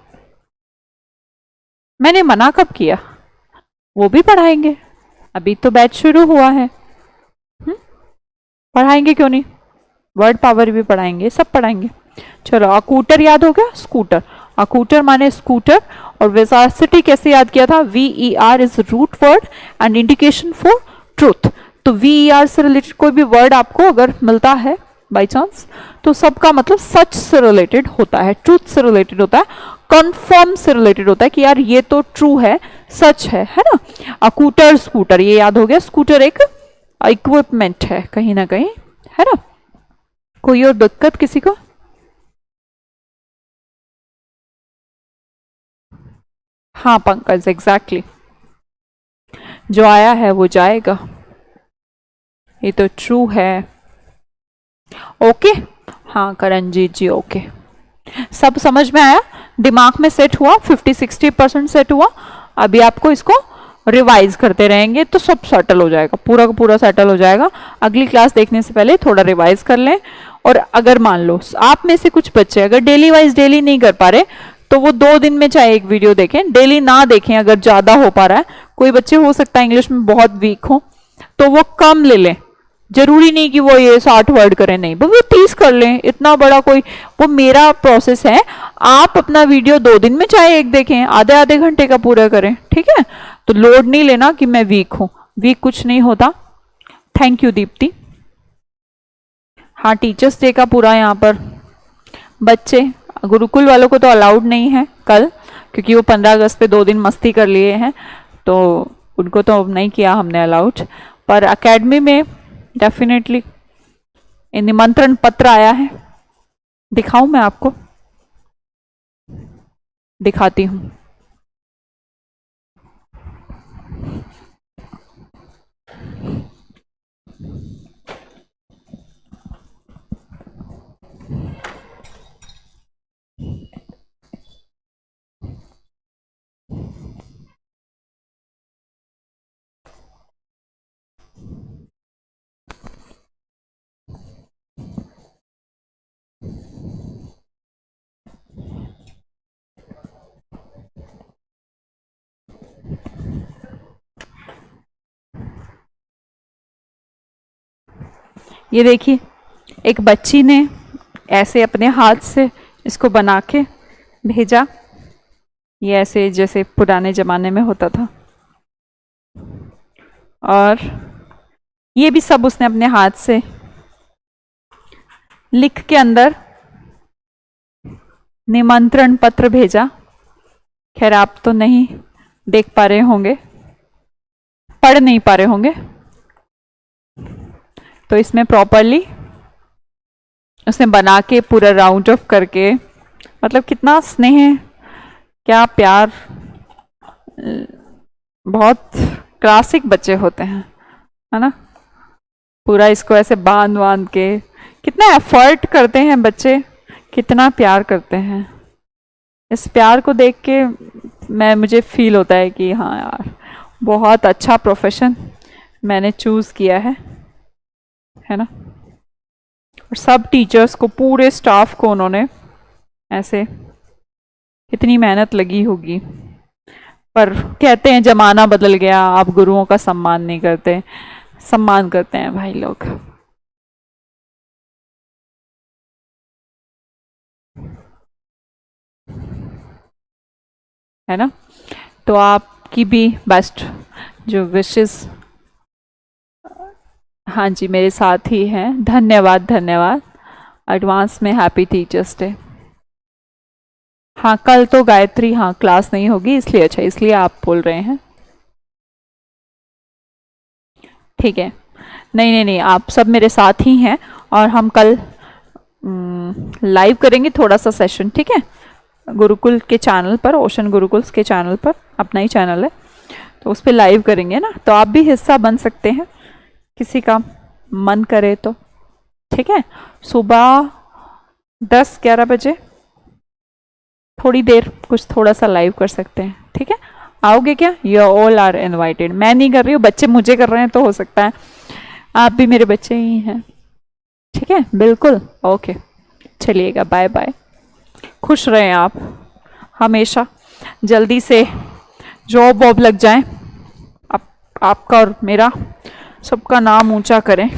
Speaker 1: मैंने मना कब किया? वो भी पढ़ाएंगे, अभी तो बैच शुरू हुआ है। पढ़ाएंगे क्यों नहीं, वर्ड पावर भी पढ़ाएंगे, सब पढ़ाएंगे। चलो, अकूटर याद हो गया, स्कूटर। अकूटर माने स्कूटर। और वेसासिटी कैसे याद किया था? VER is root word and indication for truth. तो VER से रिलेटेड कोई भी वर्ड आपको अगर मिलता है बाई चांस, तो सबका मतलब सच से रिलेटेड होता है, ट्रूथ से रिलेटेड होता है, कंफर्म से रिलेटेड होता है कि यार ये तो ट्रू है, सच है ना। अकूटर स्कूटर, ये याद हो गया। स्कूटर एक इक्विपमेंट है कहीं ना कहीं, है ना। कोई और दिक्कत किसी को? हाँ पंकज, एग्जैक्टली जो आया है वो जाएगा, ये तो ट्रू है। ओके, हाँ करणजीत जी, ओके, सब समझ में आया। दिमाग में सेट हुआ, 50-60% सेट हुआ। अभी आपको इसको रिवाइज करते रहेंगे तो सब सेटल हो जाएगा, पूरा का पूरा सेटल हो जाएगा। अगली क्लास देखने से पहले थोड़ा रिवाइज कर लें। और अगर मान लो आप में से कुछ बच्चे अगर डेली वाइज डेली नहीं कर पा रहे तो वो 2 दिन में चाहे एक वीडियो देखें, डेली ना देखें। अगर ज्यादा हो पा रहा है, कोई बच्चे हो सकता है इंग्लिश में बहुत वीक हो तो वो कम ले लें। जरूरी नहीं कि वो ये 60 वर्ड करें, नहीं वो 30 कर लें। इतना बड़ा कोई, वो मेरा प्रोसेस है। आप अपना वीडियो 2 दिन में चाहे एक देखें, आधे आधे घंटे का पूरा करें, ठीक है। तो लोड नहीं लेना कि मैं वीक हूं, वीक कुछ नहीं होता। Thank you Deepti. हाँ, टीचर्स डे का पूरा यहाँ पर बच्चे, गुरुकुल वालों को तो अलाउड नहीं है कल, क्योंकि वो 15 अगस्त पे 2 दिन मस्ती कर लिए हैं, तो उनको तो नहीं किया हमने अलाउड। पर एकेडमी में डेफिनेटली निमंत्रण पत्र आया है। दिखाऊं मैं आपको? दिखाती हूं। ये देखिए, एक बच्ची ने ऐसे अपने हाथ से इसको बना के भेजा। ये ऐसे जैसे पुराने जमाने में होता था, और ये भी सब उसने अपने हाथ से लिख के अंदर निमंत्रण पत्र भेजा। खैर आप तो नहीं देख पा रहे होंगे, पढ़ नहीं पा रहे होंगे, तो इसमें प्रॉपरली उसने बना के पूरा राउंड ऑफ करके, मतलब कितना स्नेह, क्या प्यार। बहुत क्लासिक बच्चे होते हैं, है ना। पूरा इसको ऐसे बांध बांध के, कितना एफर्ट करते हैं बच्चे, कितना प्यार करते हैं। इस प्यार को देख के मुझे फील होता है कि हाँ यार, बहुत अच्छा प्रोफेशन मैंने चूज किया है ना। और सब टीचर्स को, पूरे स्टाफ को उन्होंने ऐसे, कितनी मेहनत लगी होगी। पर कहते हैं जमाना बदल गया, आप गुरुओं का सम्मान नहीं करते। सम्मान करते हैं भाई लोग। है ना। तो आपकी भी बेस्ट जो विशेस, हाँ जी, मेरे साथ ही हैं। धन्यवाद धन्यवाद। एडवांस में हैप्पी टीचर्स डे। हाँ, कल तो गायत्री, हाँ क्लास नहीं होगी इसलिए, अच्छा इसलिए आप बोल रहे हैं, ठीक है। नहीं नहीं नहीं, आप सब मेरे साथ ही हैं, और हम कल लाइव करेंगे थोड़ा सा सेशन, ठीक है। गुरुकुल के चैनल पर, ओशन गुरुकुल्स के चैनल पर, अपना ही चैनल है, तो उस पर लाइव करेंगे ना, तो आप भी हिस्सा बन सकते हैं किसी का मन करे तो, ठीक है। सुबह 10-11 बजे थोड़ी देर कुछ थोड़ा सा लाइव कर सकते हैं, ठीक है। आओगे क्या? You all are invited. मैं नहीं कर रही हूँ, बच्चे मुझे कर रहे हैं, तो हो सकता है आप भी मेरे बच्चे ही हैं, ठीक है। बिल्कुल ओके, चलिएगा, बाय बाय। खुश रहें आप हमेशा, जल्दी से जॉब वॉब लग जाए, आपका और मेरा सबका नाम ऊंचा करें।